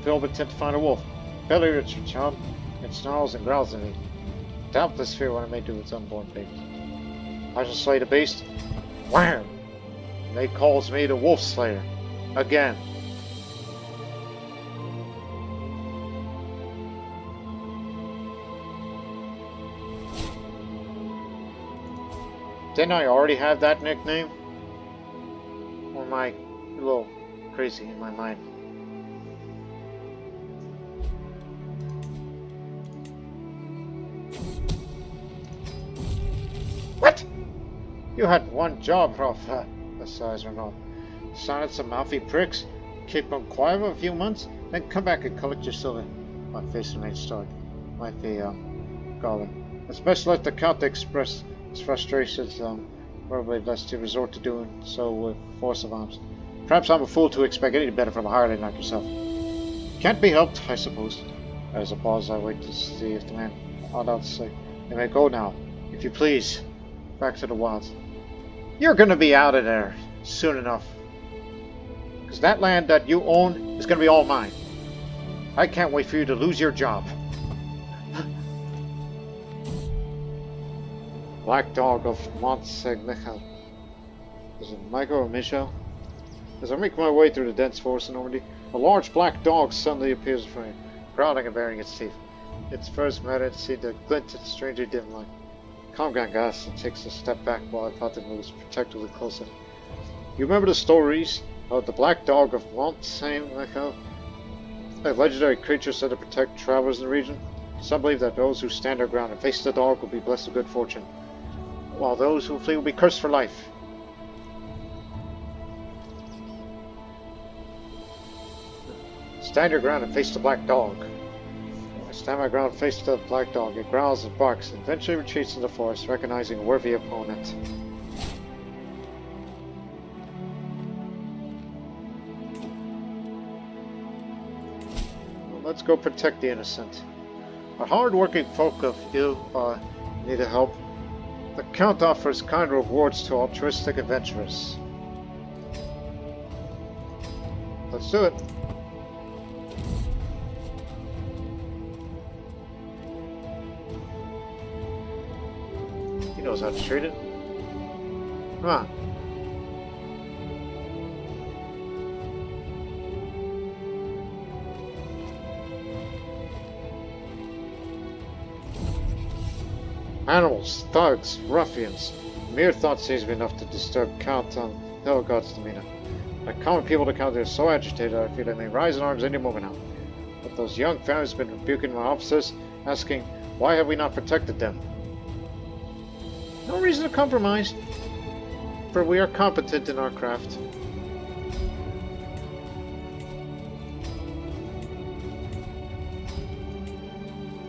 Feel intent to find a wolf. Belly rich, child. It snarls and growls at me. Doubtless fear what it may do with its unborn baby. I shall slay the beast. Wham! And they calls me the Wolf Slayer. Again. Didn't I already have that nickname? Or am I a little crazy in my mind? What? You had one job, Hrolfr. The size or not. Silence some mouthy pricks, keep them quiet for a few months, then come back and collect your silver. My face remains stark. Might be, galling. Especially let the Count express his frustrations, probably lest he resort to doing so with force of arms. Perhaps I'm a fool to expect anything better from a hireling like yourself. Can't be helped, I suppose. As a pause, I wait to see if the man ought to say, "You may go now, if you please, back to the wilds." You're gonna be out of there soon enough. Because that land that you own is gonna be all mine. I can't wait for you to lose your job. Black Dog of Mont-Saint-Michel. Is it Michael or Michel? As I make my way through the dense forest in Normandy, a large black dog suddenly appears in front of me, growling and baring its teeth. Its first matted seemed to glint in strangely dim light. Calm down, gasps and takes a step back while I thought that it was protectively closer. You remember the stories of the Black Dog of Mont-Saint-Michel? A legendary creature said to protect travelers in the region. Some believe that those who stand their ground and face the dog will be blessed with good fortune, while those who flee will be cursed for life. Stand your ground and face the black dog. I stand my ground and face the black dog. It growls and barks and eventually retreats in the forest, recognizing a worthy opponent. Well, let's go protect the innocent. Our hard-working folk of ill need help. The Count offers kind rewards to altruistic adventurers. Let's do it. He knows how to treat it. Come on. Animals, thugs, ruffians. Mere thought seems to be enough to disturb Count on Helgott's demeanor. Like common people, the Count is so agitated I feel they may rise in arms any moment now. But those young families have been rebuking my officers, asking, why have we not protected them? No reason to compromise, for we are competent in our craft.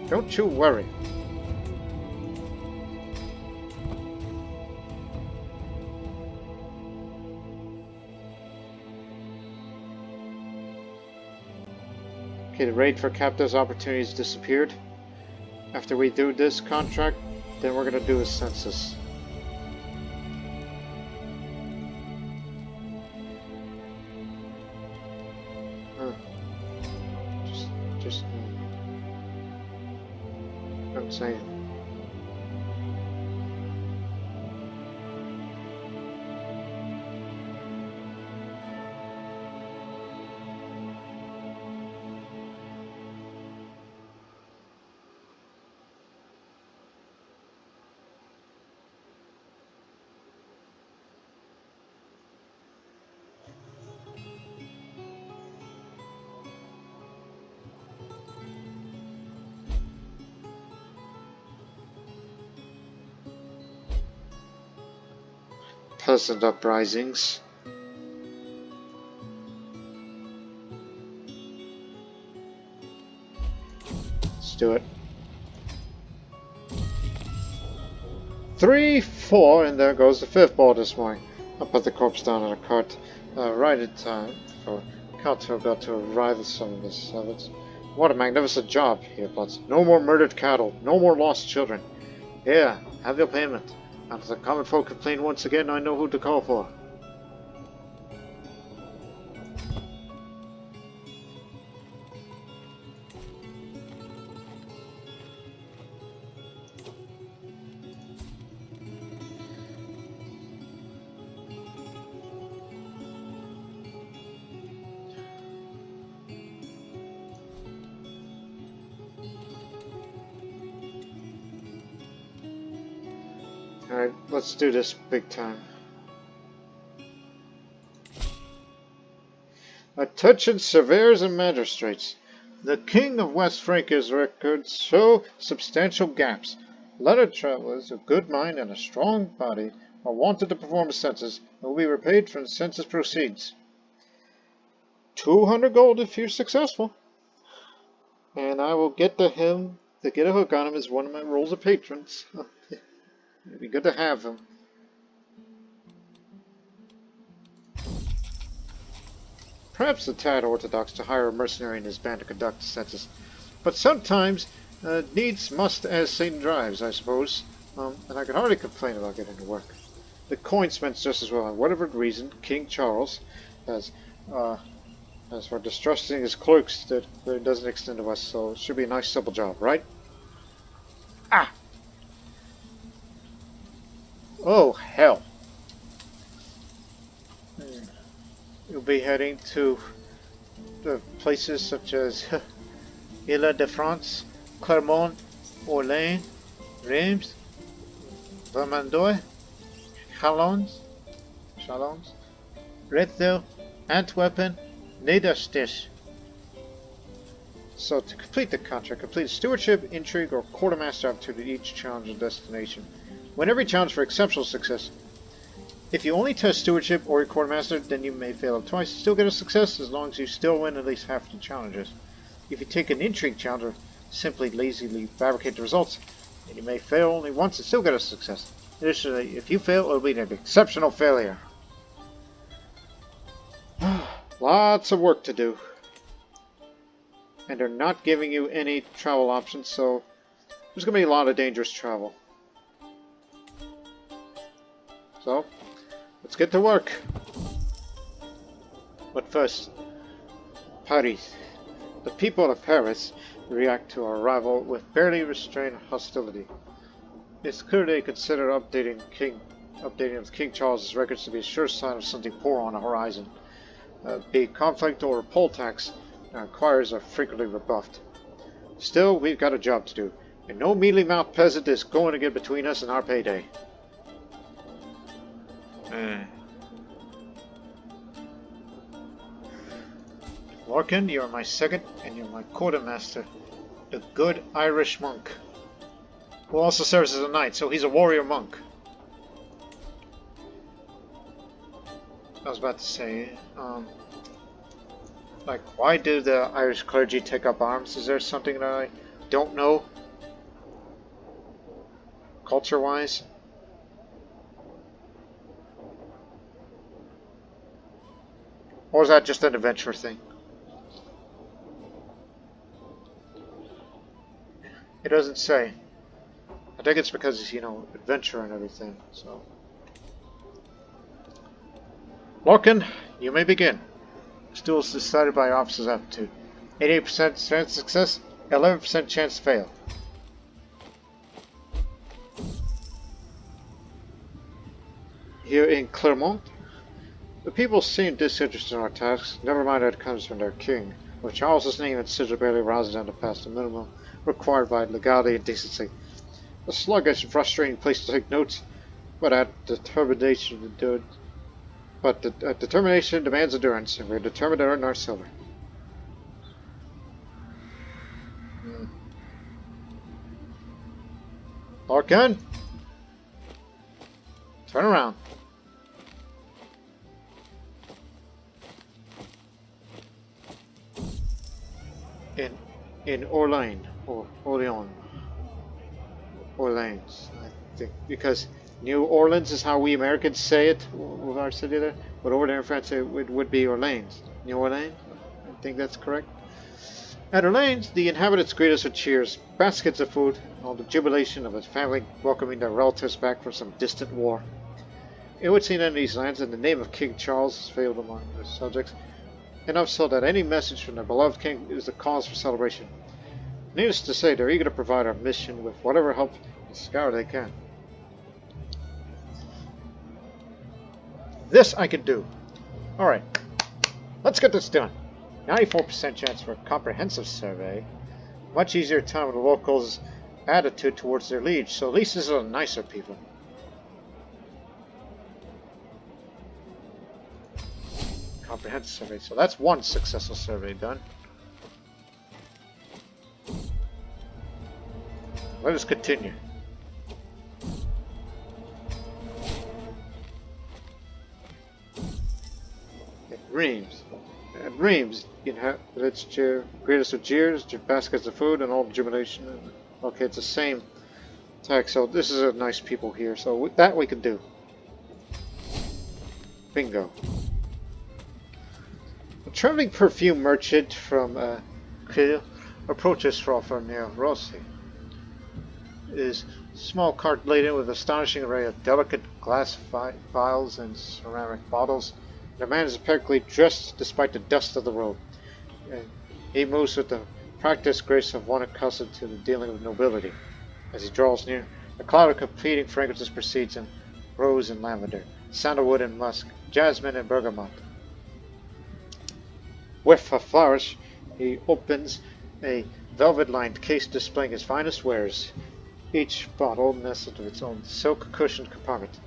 Don't you worry. Okay, the rate for captives opportunities disappeared. After we do this contract, then we're gonna do a census. Just I'm saying. Peasant uprisings. Let's do it. 3, 4, and there goes the 5th ball this morning. I'll put the corpse down on a cart right in time for Count got to arrive at some of the savage. What a magnificent job, he applauds. No more murdered cattle, no more lost children. Here, have your payment. And if the common folk complain once again, I know who to call for. Alright, let's do this big time. Attention surveyors and magistrates. The King of West Francia's records show substantial gaps. Letter travelers of good mind and a strong body are wanted to perform a census and will be repaid from the census proceeds. 200 gold if you're successful. And I will get to him to get a hook on him as one of my roles of patrons. It'd be good to have him. Perhaps a tad orthodox to hire a mercenary in his band to conduct the census, but sometimes needs must as Satan drives, I suppose. And I can hardly complain about getting to work. The coin spends just as well, and whatever reason, King Charles has for distrusting his clerks that it doesn't extend to us, so it should be a nice simple job, right? Ah! Oh, hell. You'll be heading to the places such as Ile de France, Clermont, Orléans, Reims, Vermandois, Chalons, Redhill, Antwerpen, Nederstich. So to complete the contract, complete a stewardship, intrigue, or quartermaster opportunity each challenge and destination. Win every challenge for exceptional success. If you only test stewardship or your quartermaster, then you may fail it twice and still get a success as long as you still win at least half the challenges. If you take an intrigue challenge or simply lazily fabricate the results, then you may fail only once and still get a success. Additionally, if you fail, it will be an exceptional failure. Lots of work to do. And they're not giving you any travel options, so there's going to be a lot of dangerous travel. So, let's get to work. But first, Paris. The people of Paris react to our arrival with barely restrained hostility. It's clear they consider updating of King Charles's records to be a sure sign of something poor on the horizon. Be it conflict or a poll tax, our inquiries are frequently rebuffed. Still, we've got a job to do, and no mealy-mouthed peasant is going to get between us and our payday. Larkin, you're my second, and you're my quartermaster, the good Irish monk, who also serves as a knight, so he's a warrior monk. I was about to say, like, why do the Irish clergy take up arms? Is there something that I don't know, culture-wise? Or is that just an adventure thing? It doesn't say. I think it's because it's, you know, adventure and everything, so. Lorcan, you may begin. This duel is decided by your officer's aptitude. 88% chance of success, 11% chance to fail. Here in Clermont, the people seem disinterested in our tasks, never mind that it comes from their king, with Charles's name and sigil barely rising them to past the minimum required by legality and decency. A sluggish and frustrating place to take notes, but determination demands endurance, and we're determined to earn our silver. Larkin? Turn around. In Orleans, or Orleans, I think, because New Orleans is how we Americans say it with our city there, but over there in France it would be Orleans. New Orleans? I think that's correct. At Orleans, the inhabitants greet us with cheers, baskets of food, and all the jubilation of a family welcoming their relatives back from some distant war. It would seem in these lands, in the name of King Charles is failed among their subjects, enough so that any message from their beloved king is the cause for celebration. Needless to say, they're eager to provide our mission with whatever help and scour they can. This I can do. Alright, let's get this done. 94% chance for a comprehensive survey. Much easier time with the locals' attitude towards their liege, so at least these are the nicer people. Comprehensive survey, so that's one successful survey done. Let us continue. At Reims, inhabitants greet us with jeers, baskets of food, and all jubilation. Okay, it's the same tag, so this is a nice people here, so that we can do. Bingo. A traveling perfume merchant from Kiel approaches Hrolfr near Rossi. His small cart laden with an astonishing array of delicate glass vials and ceramic bottles. The man is perfectly dressed despite the dust of the road. He moves with the practiced grace of one accustomed to the dealing with nobility. As he draws near, a cloud of competing fragrances precedes him: rose and lavender, sandalwood and musk, jasmine and bergamot. With a flourish, he opens a velvet-lined case displaying his finest wares, each bottle nestled with its own silk-cushioned compartment.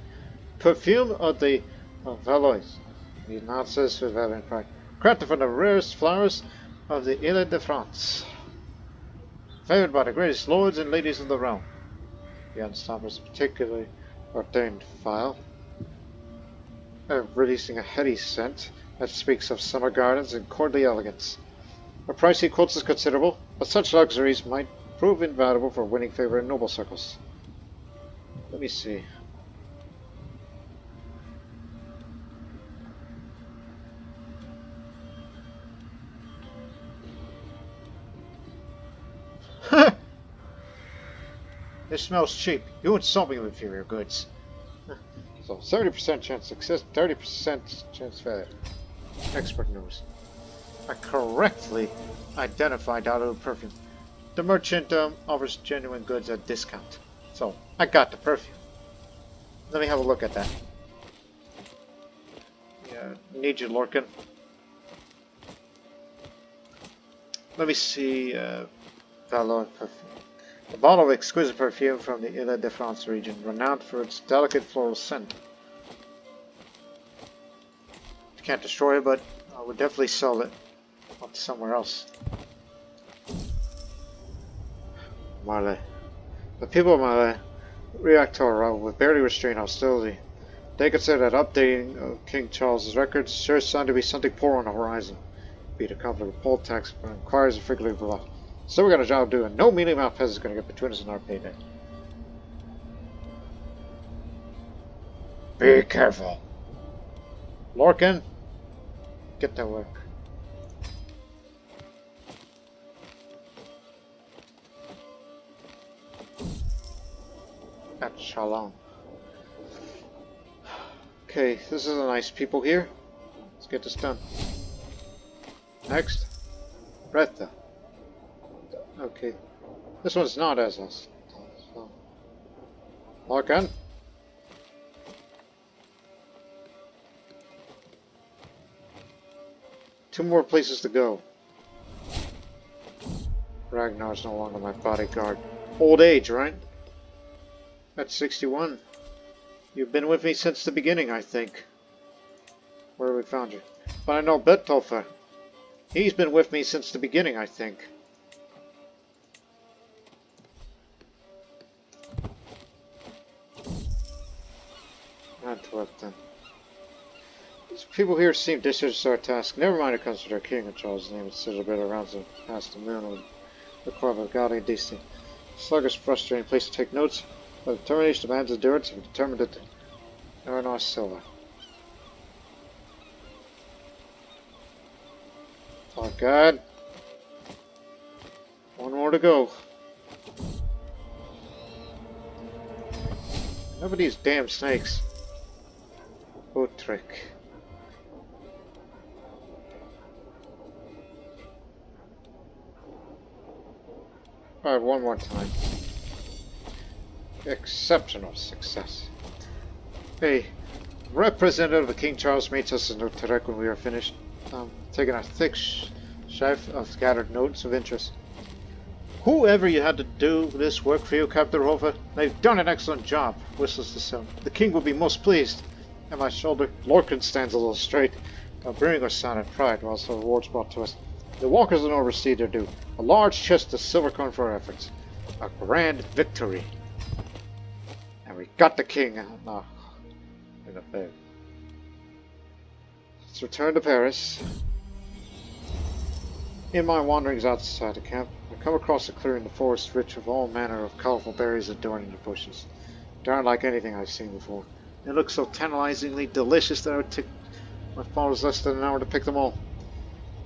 Perfume of the Valois, he announces with evident pride, crafted from the rarest flowers of the Ile de France, favored by the greatest lords and ladies of the realm. The unstoppers particularly ordained file, releasing a heady scent that speaks of summer gardens and courtly elegance. The price he quotes is considerable, but such luxuries might prove invaluable for winning favor in noble circles. Let me see. This smells cheap. You insult me with inferior goods. So 30% chance success, 30% chance failure. Expert news. I correctly identified out of the perfume. The merchant offers genuine goods at discount. So I got the perfume. Let me have a look at that. Yeah, need you, Lorcan. Let me see. Valois perfume. A bottle of exquisite perfume from the Ile de France region, renowned for its delicate floral scent. You can't destroy it, but I would definitely sell it up to somewhere else. Marley. The people of Marley react to our arrival with barely restrained hostility. They consider that updating King Charles's records sure sound to be something poor on the horizon. Be it a conflict with poll tax, but inquiries are frequently brought. So we got a job to do, and no mealy mouth peasant is going to get between us and our payday. Be careful. Lorcan, get to work. At Shalom. Okay, this is a nice people here. Let's get this done. Next. Retha. Okay. This one's not as us. So. Lorcan. Two more places to go. Ragnar's no longer my bodyguard. Old age, right? At 61. You've been with me since the beginning, I think. Where we found you. But I know Bertolfer. He's been with me since the beginning, I think. Antwerp, then. These people here seem dishes to our task. Never mind it comes to their king and Charles' name. It's a bit around them past the moon with the corp of godly decent. Sluggish, frustrating place to take notes. But determination demands endurance, and we determined that there are no silver. Oh God. One more to go. Enough of these damn snakes. Boat trick. Alright, one more time. Exceptional success. Hey, representative of King Charles meets us in Utrecht when we are finished. Taking a thick sheaf of scattered notes of interest. Whoever you had to do this work for you, Captain Hrolfr, they've done an excellent job, whistles the son. The king will be most pleased. At my shoulder, Lorcan stands a little straight, bringing us sound and pride whilst the rewards brought to us. The walkers of North receive their due. A large chest of silver coin for our efforts. A grand victory. And we got the king. No. In the bed. Let's return to Paris. In my wanderings outside the camp, I come across a clearing in the forest rich with all manner of colorful berries adorning the bushes. They aren't like anything I've seen before. They look so tantalizingly delicious that I would take my father's less than an hour to pick them all.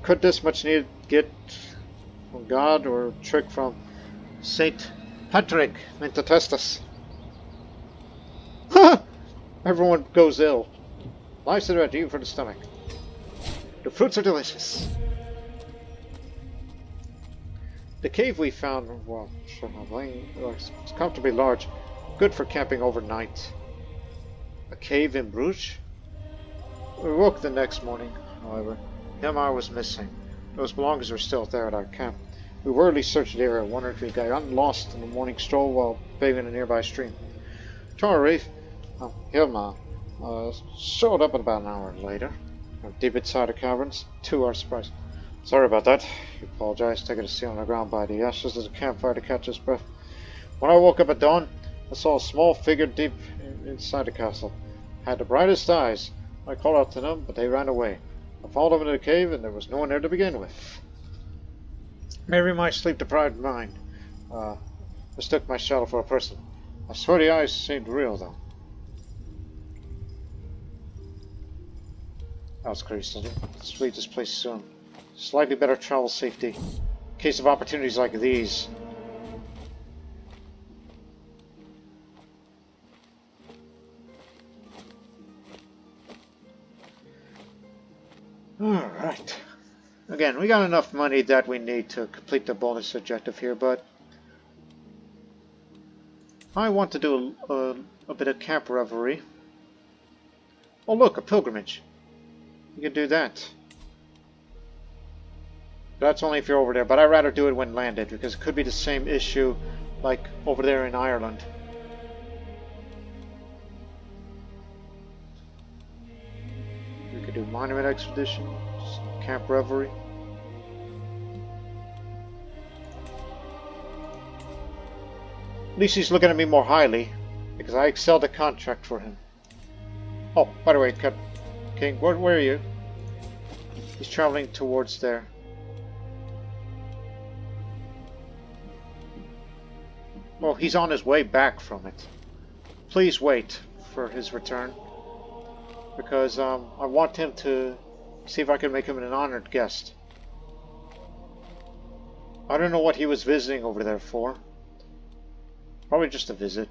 Could this much needed get from God or a trick from Saint Patrick meant to test us? Ha! Everyone goes ill. Life's a red, even for the stomach. The fruits are delicious. The cave we found, well, it's comfortably large, good for camping overnight. A cave in Bruges? We woke the next morning, however. Hilmar was missing. Those belongings were still there at our camp. We worriedly searched the area, wondering if we got lost in the morning stroll while bathing in a nearby stream. To our relief, Hilmar showed up about an hour later, deep inside the caverns, to our surprise. Sorry about that, he apologized, taking a seat on the ground by the ashes of the campfire to catch his breath. When I woke up at dawn, I saw a small figure deep inside the castle. Had the brightest eyes. I called out to them, but they ran away. I followed them into the cave, and there was no one there to begin with. Maybe my sleep-deprived mind mistook my shadow for a person. I swear the eyes seemed real, though. That was crazy. Let's leave this place soon. Slightly better travel safety. In case of opportunities like these. Alright. Again, we got enough money that we need to complete the bonus objective here, but I want to do a bit of camp revelry. Oh look, a pilgrimage. You can do that. That's only if you're over there, but I'd rather do it when landed, because it could be the same issue like over there in Ireland. We could do monument expeditions, camp revelry. At least he's looking at me more highly, because I excelled the contract for him. Oh, by the way, King, where are you? He's traveling towards there. Well, he's on his way back from it. Please wait for his return. Because I want him to see if I can make him an honored guest. I don't know what he was visiting over there for. Probably just a visit.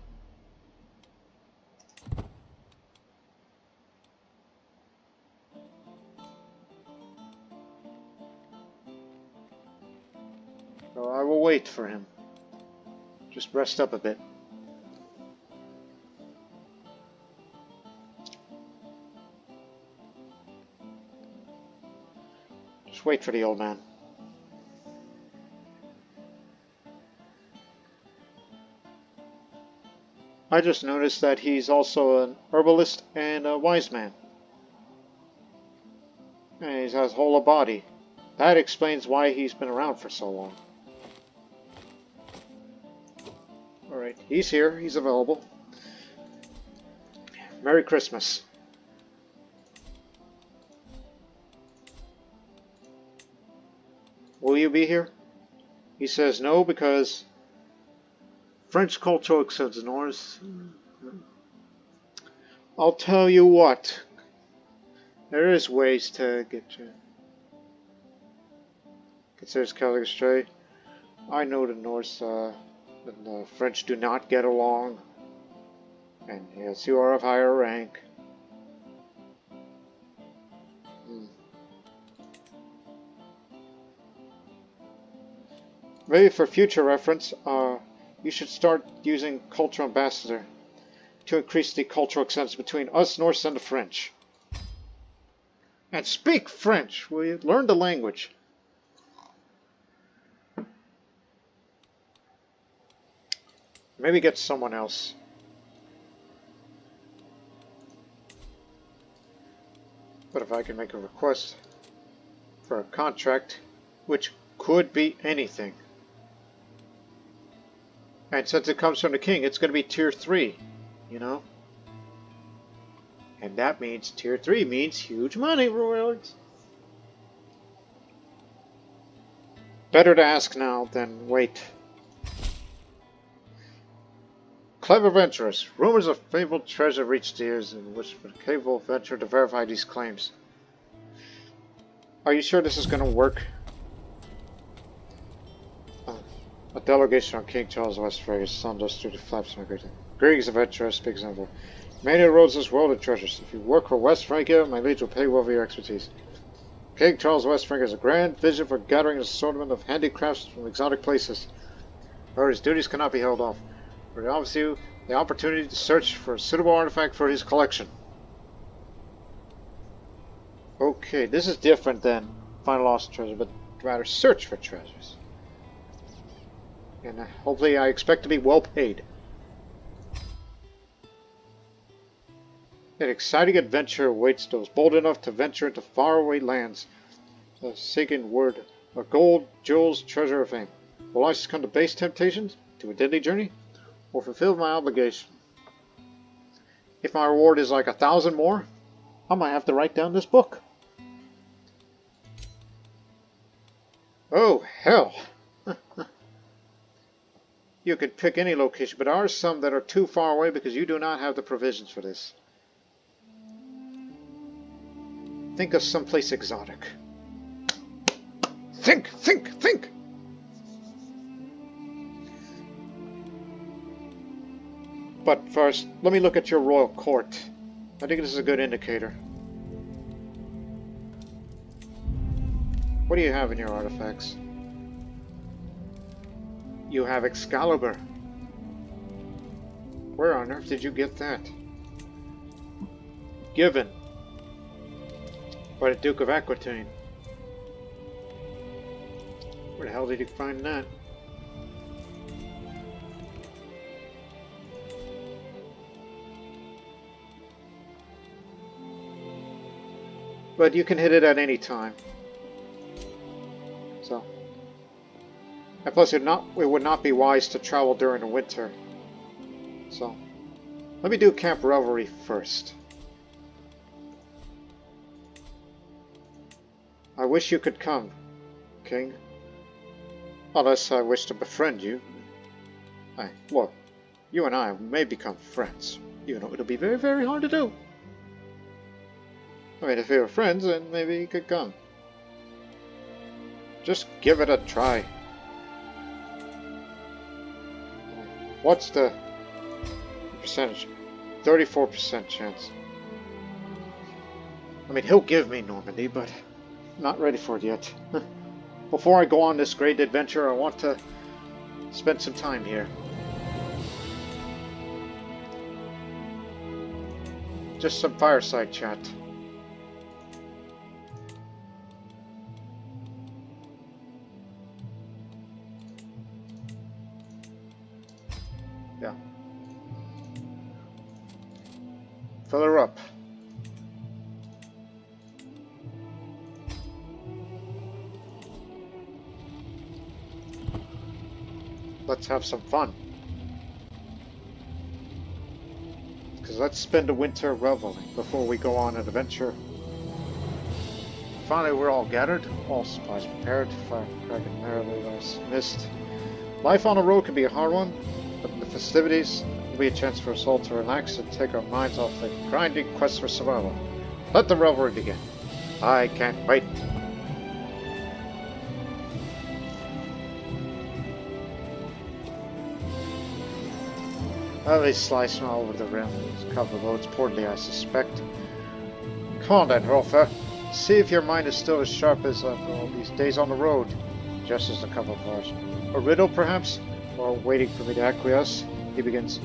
So I will wait for him. Just rest up a bit. Just wait for the old man. I just noticed that he's also an herbalist and a wise man. And he has whole body. That explains why he's been around for so long. Alright, he's here. He's available. Merry Christmas. Will you be here? He says no because French culture accepts Norse. I'll tell you what. There is ways to get you. Considers Celtic stray. I know the Norse and the French do not get along. And yes, you are of higher rank. Maybe for future reference, you should start using Cultural Ambassador to increase the cultural acceptance between us Norse and the French. And speak French, will you? Learn the language. Maybe get someone else. But if I can make a request for a contract, which could be anything. And since it comes from the king, it's going to be tier 3, you know? And that means tier 3 means huge money, rewards. Better to ask now than wait. Clever adventurers. Rumors of fabled treasure reached ears in which the capable venture to verify these claims. Are you sure this is going to work? A delegation on King Charles West Francia sunders through the flaps migrating. Greetings, adventurers, speaks envoy. Many roads this world of treasures. If you work for West Francia, my liege will pay well for your expertise. King Charles West Francia has a grand vision for gathering an assortment of handicrafts from exotic places. However, his duties cannot be held off. For he offers you the opportunity to search for a suitable artifact for his collection. Okay, this is different than Find Lost Treasure, but rather search for treasures. And hopefully I expect to be well paid. An exciting adventure awaits those bold enough to venture into faraway lands, seeking word of gold, jewels, treasure of fame. Will I succumb to base temptations, to a deadly journey, or fulfill my obligation? If my reward is like 1,000 more, I might have to write down this book. Oh, hell! You could pick any location, but there are some that are too far away because you do not have the provisions for this. Think of someplace exotic. Think! But first, let me look at your royal court. I think this is a good indicator. What do you have in your artifacts? You have Excalibur. Where on earth did you get that? Given by the Duke of Aquitaine. Where the hell did you find that? But you can hit it at any time. So. And plus, it would not be wise to travel during the winter. So, let me do Camp Revelry first. wish you could come, King. Unless I wish to befriend you. Well, you and I may become friends. You know, it'll be very, very hard to do. I mean, if we were friends, then maybe you could come. Just give it a try. What's the percentage? 34% chance. I mean, he'll give me Normandy, but I'm not ready for it yet. Before I go on this great adventure, I want to spend some time here. Just some fireside chat. Yeah. Fill her up. Let's have some fun. Because let's spend a winter reveling before we go on an adventure. Finally, we're all gathered, all supplies prepared, fire cracking merrily last mist. Life on the road can be a hard one, but the festivities will be a chance for us all to relax and take our minds off the grinding quest for survival. Let the revelry begin. I can't wait. Well, they slicing all over the rim. Cover loads poorly, I suspect. Come on then, Hrolfr. See if your mind is still as sharp as after all these days on the road. Just as the cover bars. A riddle, perhaps? While waiting for me to acquiesce, he begins.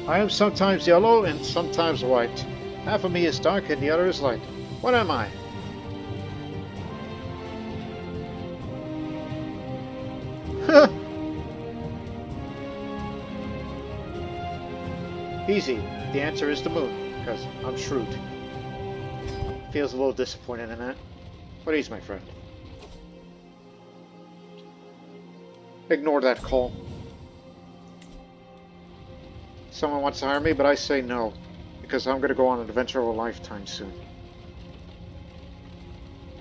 I am sometimes yellow and sometimes white. Half of me is dark and the other is light. What am I? Easy. The answer is the moon, because I'm shrewd. Feels a little disappointed in that, but he's my friend. Ignore that call. Someone wants to hire me, but I say no, because I'm going to go on an adventure of a lifetime soon.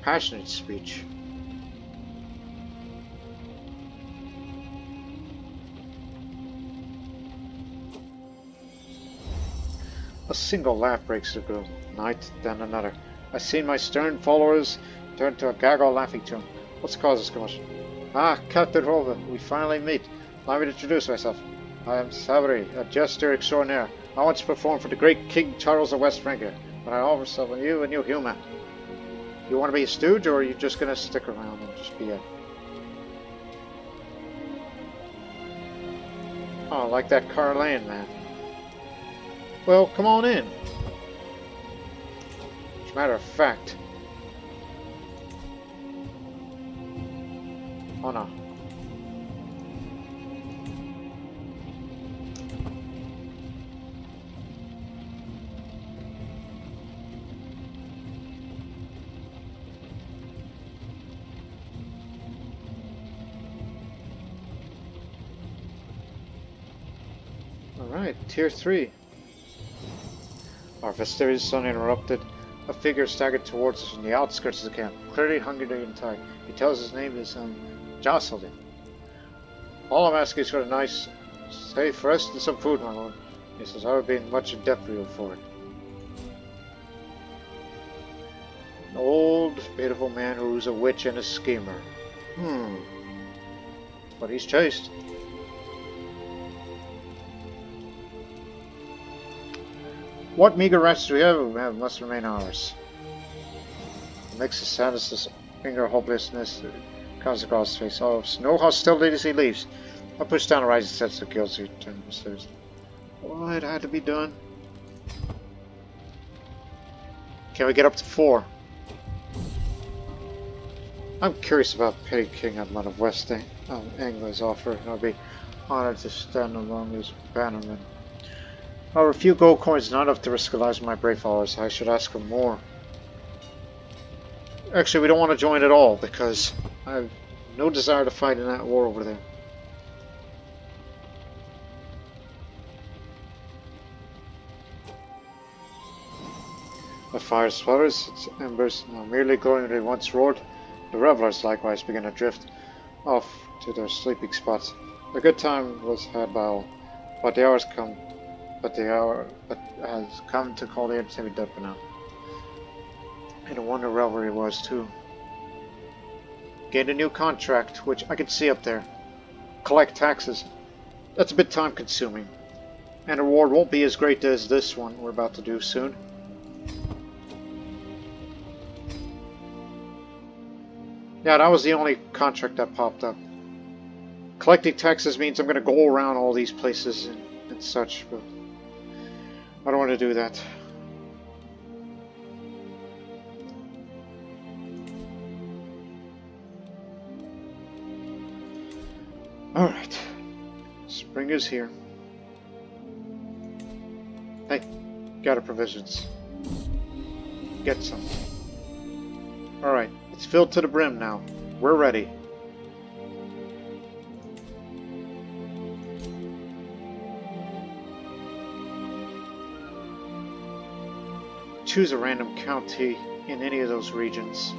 Passionate speech. A single laugh breaks the gloom. Night, then another. I see my stern followers turn to a gaggle laughing to him. What's the cause of this commotion? Ah, Captain Hrolfr, we finally meet. Allow me to introduce myself. I am Sabri, a jester extraordinaire. I once performed for the great King Charles of West Francia, but I offer myself on you and you human. You want to be a stooge, or are you just going to stick around and just be a... Oh, like that Carlane man. Well, come on in. As a matter of fact. Oh no. Alright, Tier 3. Our festivities suddenly interrupted. A figure staggered towards us from the outskirts of the camp, clearly hungry and tired. He tells his name is Jocelyn. All I'm asking is for a nice, safe rest and some food, my lord. He says I would be in much debt to you for it. An old, beautiful man who's a witch and a schemer. But he's chaste. What meager rest we have must remain ours. The mix of sadness, anger, hopelessness comes across his face. Oh, no hostility as he leaves. I push down a rising sense of guilt as he turns upstairs. Oh, it had to be done. Can we get up to 4? I'm curious about Petty King Edmund of West Angla's offer, and I'll be honored to stand along his bannermen. However, a few gold coins is not enough to risk the lives of my brave followers. I should ask for more. Actually, we don't want to join at all, because I have no desire to fight in that war over there. The fire sputters, its embers now merely glowing where they once roared. The revelers likewise began to drift off to their sleeping spots. A good time was had by all, but the hour has come to call the end to be Taberna. And a wonder revelry was too. Gained a new contract, which I can see up there. Collect taxes. That's a bit time consuming. And the reward won't be as great as this one we're about to do soon. Yeah, that was the only contract that popped up. Collecting taxes means I'm going to go around all these places and such, but I don't want to do that. Alright. Spring is here. Hey, got our provisions. Get some. Alright, it's filled to the brim now. We're ready. Choose a random county in any of those regions.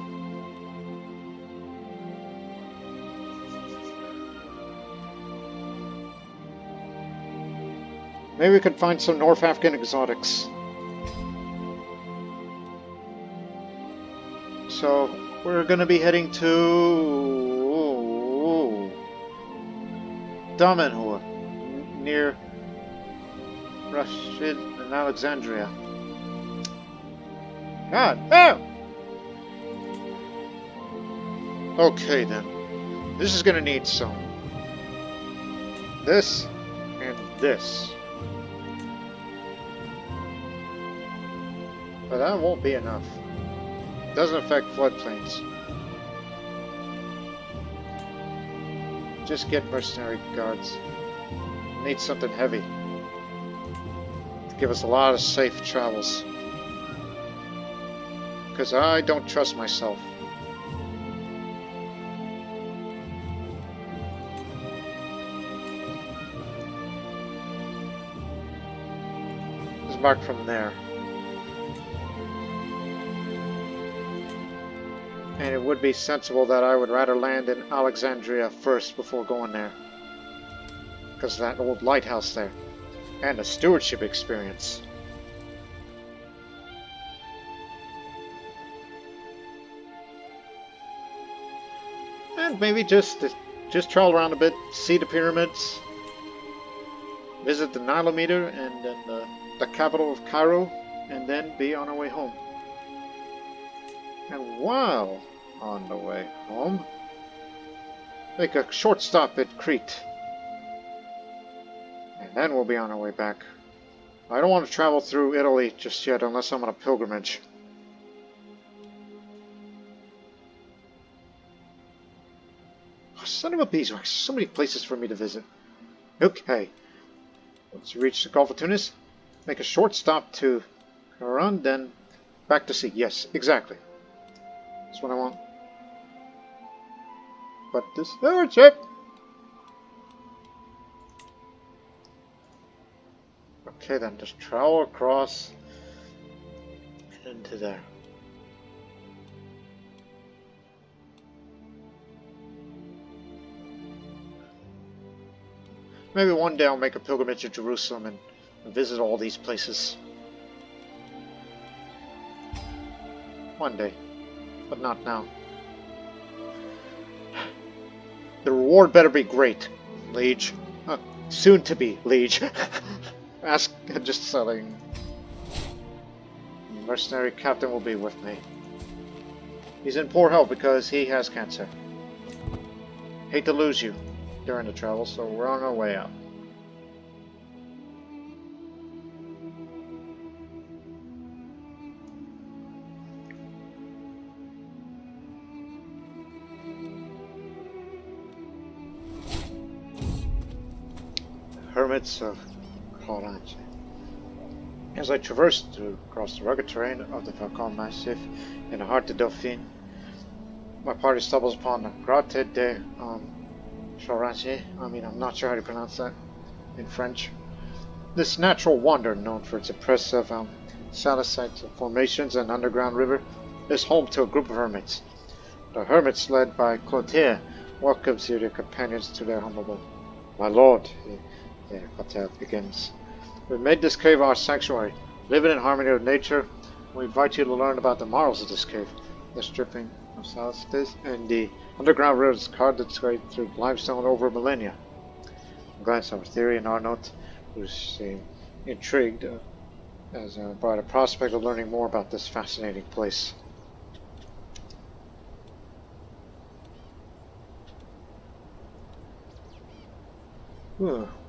Maybe we could find some North African exotics. So, we're going to be heading to Damanhur, near Rashid and Alexandria. God, oh! Okay then. This is going to need some. This and this. But that won't be enough. It doesn't affect floodplains. Just get mercenary guards. Need something heavy. To give us a lot of safe travels. Because I don't trust myself. Let's mark from there. And it would be sensible that I would rather land in Alexandria first before going there. Because of that old lighthouse there. And the stewardship experience. And maybe just travel around a bit, see the pyramids, visit the Nilometer and then the capital of Cairo, and then be on our way home. And while on the way home, make a short stop at Crete. And then we'll be on our way back. I don't want to travel through Italy just yet unless I'm on a pilgrimage. Oh, son of a beeswax, so many places for me to visit. Okay. Once you reach the Gulf of Tunis, make a short stop to Caron, then back to sea. Yes, exactly. That's what I want. But this stewardship. Okay then, just travel across and into there. Maybe one day I'll make a pilgrimage to Jerusalem and visit all these places. One day. But not now. The reward better be great, liege. Soon to be, liege. Ask, just selling. The mercenary captain will be with me. He's in poor health because he has cancer. Hate to lose you during the travel, so we're on our way out. Hermits of Hrolfr. As I traversed across the rugged terrain of the Falcon Massif in the heart of Dauphine, my party stumbles upon the Grotte de Charantier. I'm not sure how to pronounce that in French. This natural wonder, known for its impressive stalactite formations and underground river, is home to a group of hermits. The hermits led by Courtiers welcomes you, your companions, to their humble abode. My lord, Courtiers begins. We made this cave our sanctuary, living in harmony with nature. We invite you to learn about the morals of this cave, the stripping of Celestis, and the underground roads carved its way through limestone over millennia. I glanced over Theory and Arnaut, who seemed intrigued by the prospect of learning more about this fascinating place.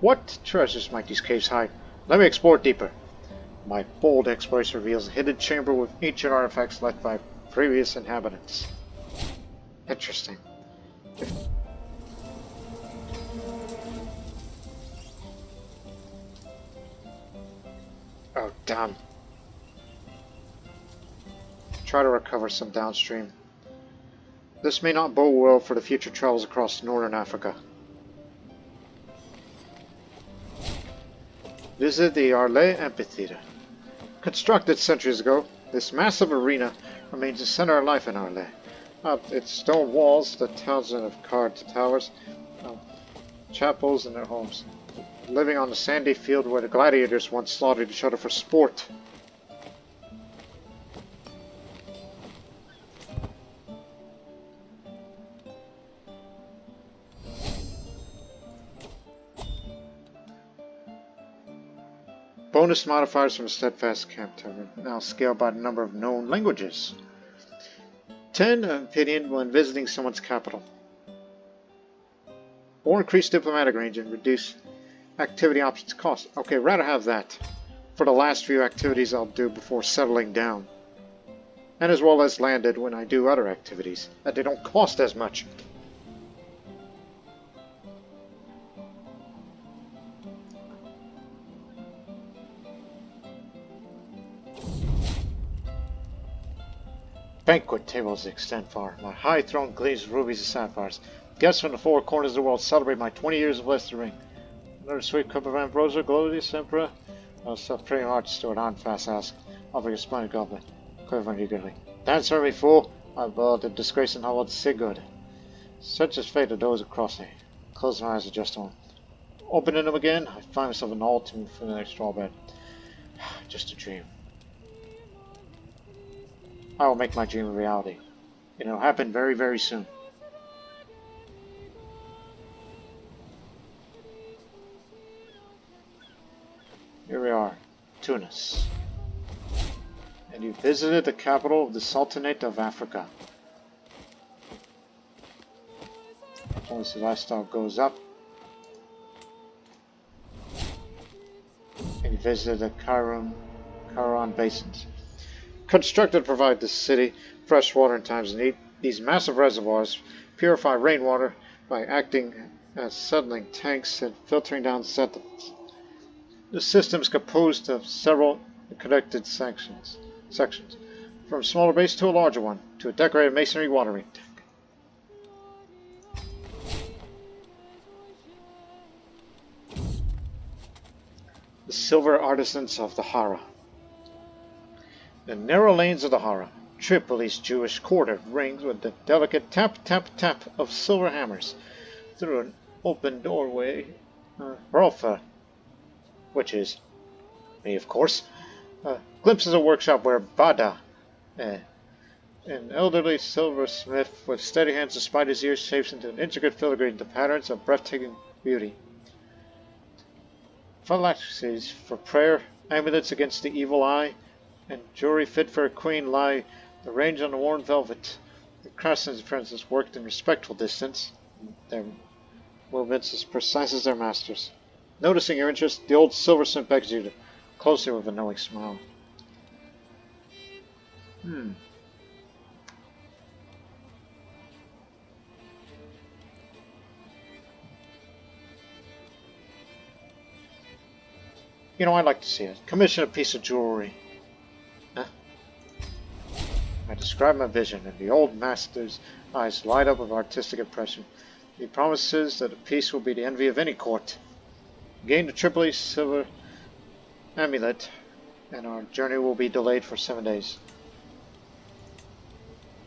What treasures might these caves hide? Let me explore deeper. My bold exploration reveals a hidden chamber with ancient artifacts left by previous inhabitants. Interesting. Oh, damn. Try to recover some downstream. This may not bode well for the future travels across northern Africa. Visit the Arles Amphitheater. Constructed centuries ago, this massive arena remains the center of life in Arles. Its stone walls, the thousands of carved towers, chapels, and their homes. Living on the sandy field where the gladiators once slaughtered each other for sport. Bonus modifiers from a steadfast camp Taberna, now scaled by the number of known languages. 10 opinion when visiting someone's capital. Or increase diplomatic range and reduce activity options cost. Okay, rather have that for the last few activities I'll do before settling down. And as well as landed when I do other activities, that they don't cost as much. Banquet tables extend far. My high throne gleams with rubies and sapphires. Guests from the four corners of the world celebrate my 20 years of blistering. Another sweet cup of ambrosia, glorious emperor. Self-praying arch steward on fast ask, offering a splendid goblet, quivering eagerly. Dance for me, fool! I brought the disgrace and how Sigurd. Such is fate of those who cross me. Close my eyes and adjust on. Opening them again, I find myself in all too familiar straw bed. Just a dream. I will make my dream a reality. It'll happen very, very soon. Here we are, Tunis. And you visited the capital of the Sultanate of Africa. Once the lifestyle goes up. And you visited the Kairon basins. Constructed to provide the city fresh water in times of need, these massive reservoirs purify rainwater by acting as settling tanks and filtering down sediments. The system is composed of several connected sections, from a smaller base to a larger one, to a decorated masonry watering tank. The silver artisans of the Hara. The narrow lanes of the Hara, Tripoli's Jewish quarter, rings with the delicate tap, tap, tap of silver hammers through an open doorway. Hrolfr, which is me, of course, glimpses a workshop where Bada, an elderly silversmith with steady hands despite his years, shapes into an intricate filigree the patterns of breathtaking beauty. Phylacteries for prayer, amulets against the evil eye, and jewelry fit for a queen lie arranged on the worn velvet. The craftsmen's apprentices worked in respectful distance, their movements as precise as their masters. Noticing your interest, the old silversmith begs you to closer with a knowing smile. You know, I'd like to see it. Commission a piece of jewelry. I describe my vision, and the old master's eyes light up with artistic impression. He promises that the piece will be the envy of any court. Gain the Tripoli silver amulet, and our journey will be delayed for 7 days.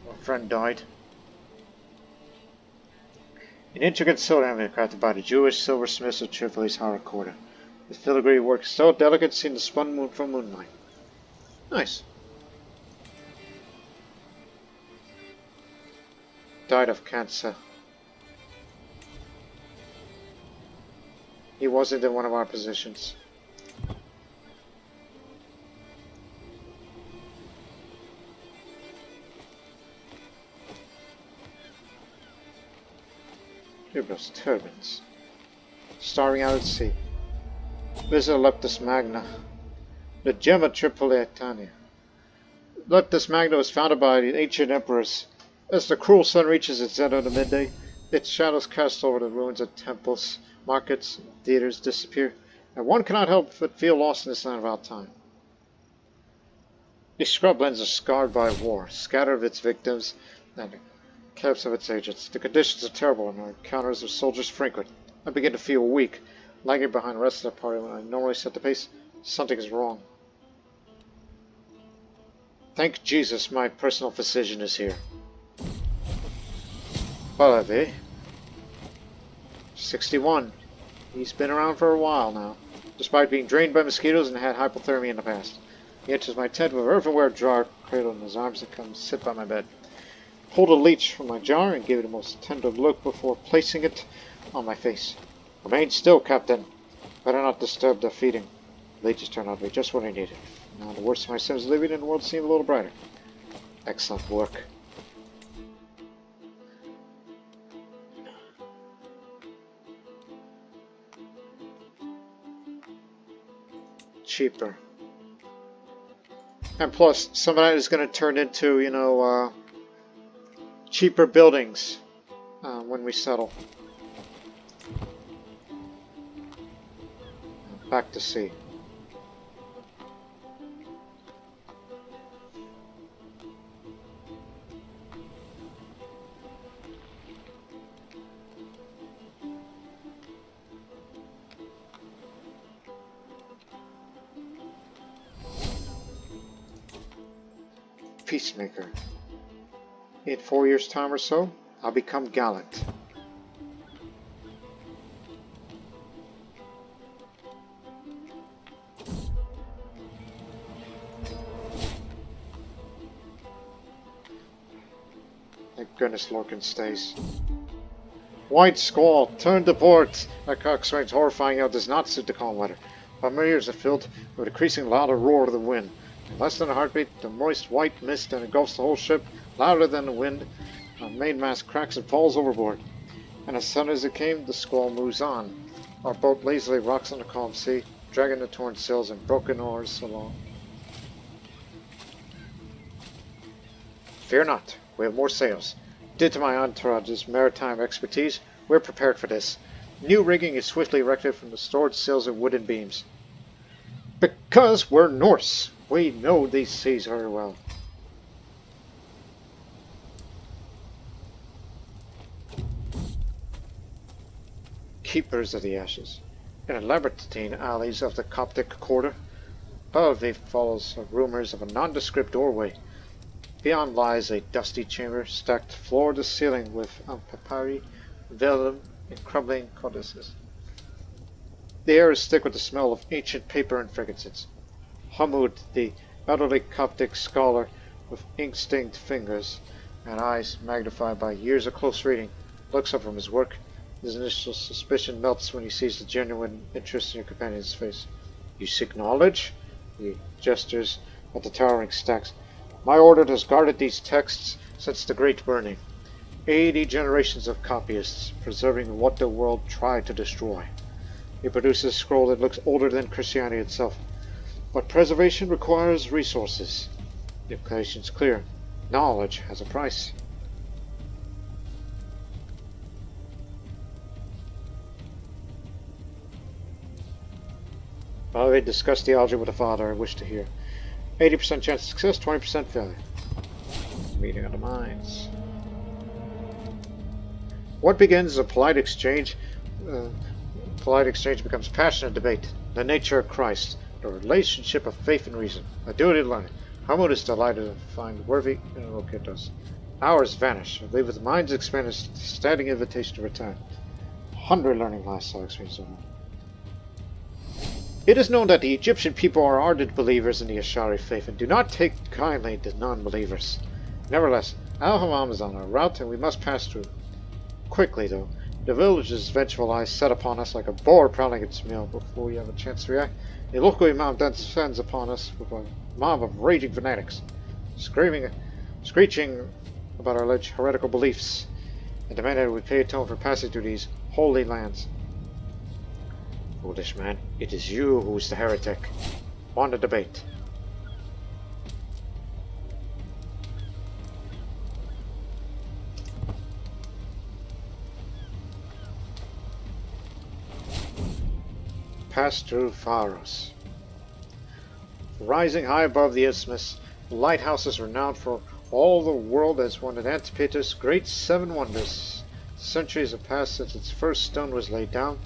Our friend died. An intricate silver amulet crafted by the Jewish silversmiths of Tripoli's Hara Quarter. The filigree work so delicate, seen the spun moon from moonlight. Nice. Died of cancer. He wasn't in one of our positions. Here goes turbines. Starring out at sea. Visit Leptis Magna. The gem of Tripolitania. Leptis Magna was founded by the ancient emperors. As the cruel sun reaches its zenith at midday, its shadows cast over the ruins of temples, markets, and theaters disappear, and one cannot help but feel lost in this land without time. These scrublands are scarred by war, scattered of its victims, and the camps of its agents. The conditions are terrible, and our encounters with soldiers frequent. I begin to feel weak, lagging behind the rest of the party when I normally set the pace. Something is wrong. Thank Jesus, my personal physician is here. Piety. 61. He's been around for a while now, despite being drained by mosquitoes and had hypothermia in the past. He enters my tent with an earthenware jar cradled in his arms and comes sit by my bed. Pulled a leech from my jar and gave it a most tender look before placing it on my face. Remain still, Captain. Better not disturb the feeding. Leeches turned out to be just what I needed. Now the worst of my sins living and the world seemed a little brighter. Excellent work. Cheaper. And plus, some of that is going to turn into, cheaper buildings when we settle. Back to sea. Peacemaker. In 4 years' time or so, I'll become gallant. Thank goodness Lorcan stays. White squall, turn to port! That coxswain's horrifying yell does not suit the calm weather. But my ears are filled with a decreasing louder roar of the wind. In less than a heartbeat, the moist white mist that engulfs the whole ship, louder than the wind, our mainmast cracks and falls overboard. And as sudden as it came, the squall moves on. Our boat lazily rocks on the calm sea, dragging the torn sails and broken oars along. Fear not, we have more sails. Due to my entourage's maritime expertise, we're prepared for this. New rigging is swiftly erected from the stored sails and wooden beams. Because we're Norse, we know these seas very well. Keepers of the Ashes. In the labyrinthine alleys of the Coptic Quarter, Piety follows rumors of a nondescript doorway. Beyond lies a dusty chamber, stacked floor to ceiling with papyri, vellum, and crumbling codices. The air is thick with the smell of ancient paper and frankincense. Hamud, the elderly Coptic scholar with ink-stained fingers and eyes magnified by years of close reading, looks up from his work. His initial suspicion melts when he sees the genuine interest in your companion's face. You seek knowledge? He gestures at the towering stacks. My order has guarded these texts since the Great Burning. 80 generations of copyists, preserving what the world tried to destroy. He produces a scroll that looks older than Christianity itself. But preservation requires resources. The implication is clear. Knowledge has a price. I discussed theology with a father I wish to hear. 80% chance of success, 20% failure. Meeting of the minds. What begins as a polite exchange becomes passionate debate. The nature of Christ, the relationship of faith and reason, a duty to learn. Hamud is delighted to find worthy interlocutors. Hours vanish. I leave with minds expanded, standing invitation to return. 100 learning lifestyle experience. It is known that the Egyptian people are ardent believers in the Ashari faith and do not take kindly to non-believers. Nevertheless, Al-Hammam is on our route and we must pass through. Quickly, though. The village's vengeful eyes set upon us like a boar prowling its meal. Before we have a chance to react, the local imam then descends upon us with a mob of raging fanatics, screeching about our alleged heretical beliefs, and demanded that we pay atone for passing through these holy lands. Foolish man, it is you who is the heretic. On the debate. Pass through Pharos. Rising high above the isthmus, the lighthouse is renowned for all the world as one of Antiquity's great seven wonders. Centuries have passed since its first stone was laid down,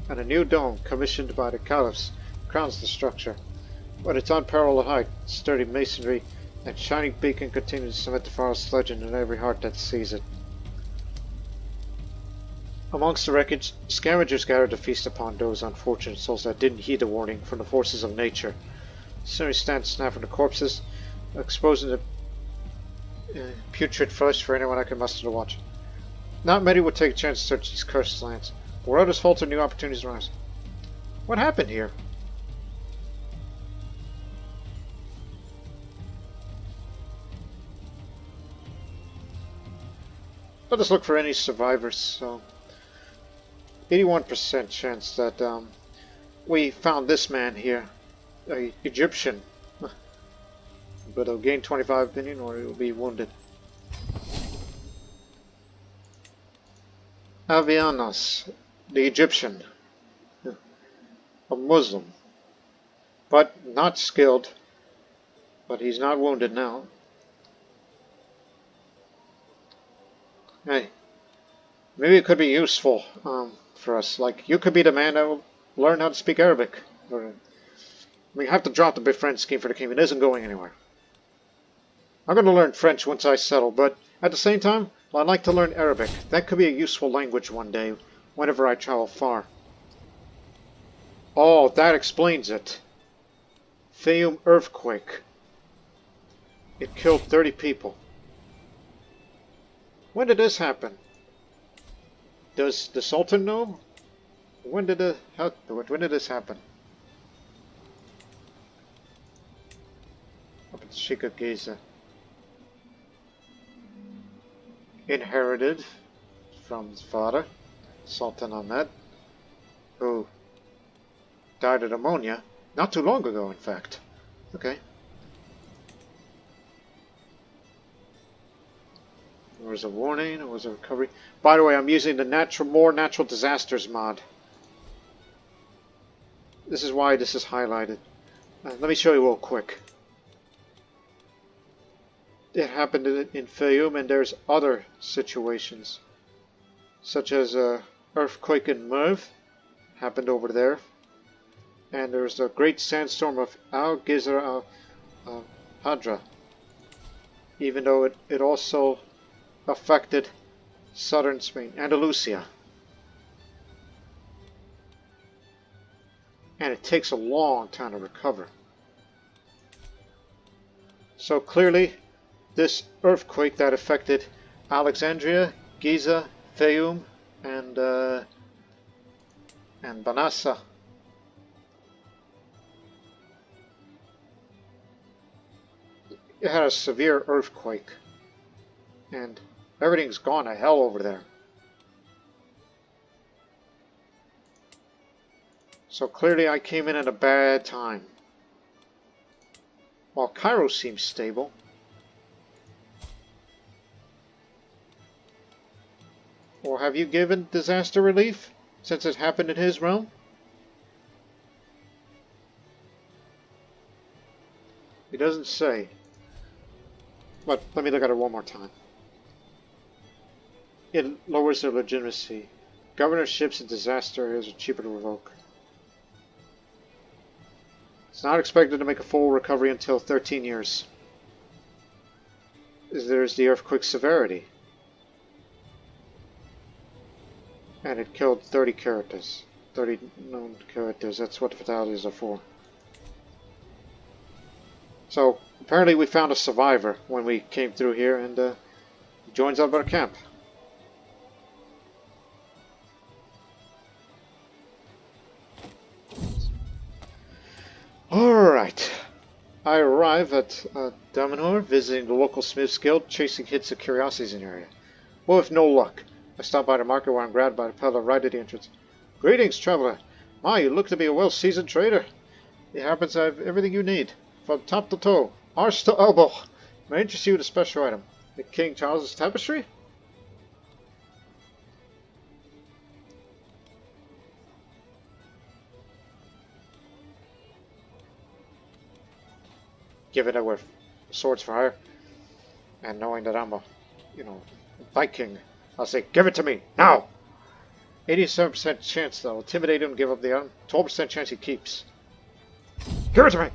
and a new dome, commissioned by the caliphs, crowns the structure. But its unparalleled height, sturdy masonry, and shining beacon continue to cement the Pharos legend in every heart that sees it. Amongst the wreckage, scavengers gather to feast upon those unfortunate souls that didn't heed the warning from the forces of nature. Sentries stand snapping the corpses, exposing the putrid flesh for anyone I can muster to watch. Not many would take a chance to search these cursed lands, where others falter, new opportunities arise. What happened here? Let us look for any survivors. So, 81% chance that we found this man here, an Egyptian. But he'll gain 25 opinion or he'll be wounded. Avianos, the Egyptian, a Muslim, but not skilled, but he's not wounded now. Hey, maybe it could be useful for us. Like, you could be the man that will learn how to speak Arabic. We have to drop the befriend scheme for the king. It isn't going anywhere. I'm going to learn French once I settle, but at the same time, I'd like to learn Arabic. That could be a useful language one day, whenever I travel far. Oh, that explains it. Fayum earthquake. It killed 30 people. When did this happen? Does the Sultan know? When did this happen? Up at Sheikh of Giza. Inherited from his father, Sultan Ahmed, who died of pneumonia not too long ago, in fact. Okay. There was a warning, there was a recovery. By the way, I'm using the more natural disasters mod. This is why this is highlighted. Let me show you real quick. It happened in Fayum, and there's other situations, such as a earthquake in Merv, happened over there, and there's a great sandstorm of Al-Gizr al-Hadra, even though it also affected southern Spain, Andalusia, and it takes a long time to recover. So clearly, this earthquake that affected Alexandria, Giza, Fayum, and Banasa. It had a severe earthquake, and everything's gone to hell over there. So clearly I came in at a bad time. While Cairo seems stable. Or have you given disaster relief since it happened in his realm? He doesn't say. But let me look at it one more time. It lowers their legitimacy. Governorships in disaster areas are cheaper to revoke. It's not expected to make a full recovery until 13 years. there's the earthquake severity. And it killed 30 characters. 30 known characters. That's what the fatalities are for. So, apparently we found a survivor when we came through here and joins up our camp. Alright. I arrive at Damanhur, visiting the local Smith's Guild, chasing hits of curiosities in the area. But with no luck. I stop by the market where I'm grabbed by the peddler right at the entrance. Greetings, traveler. My, you look to be a well-seasoned trader. It happens I have everything you need, from top to toe, arse to elbow. May I interest you in a special item? The King Charles's tapestry? Given that we're swords for hire, and knowing that I'm a, Viking, I'll say, give it to me, now! 87% chance that I'll intimidate him and give up the item. 12% chance he keeps. Give it to me!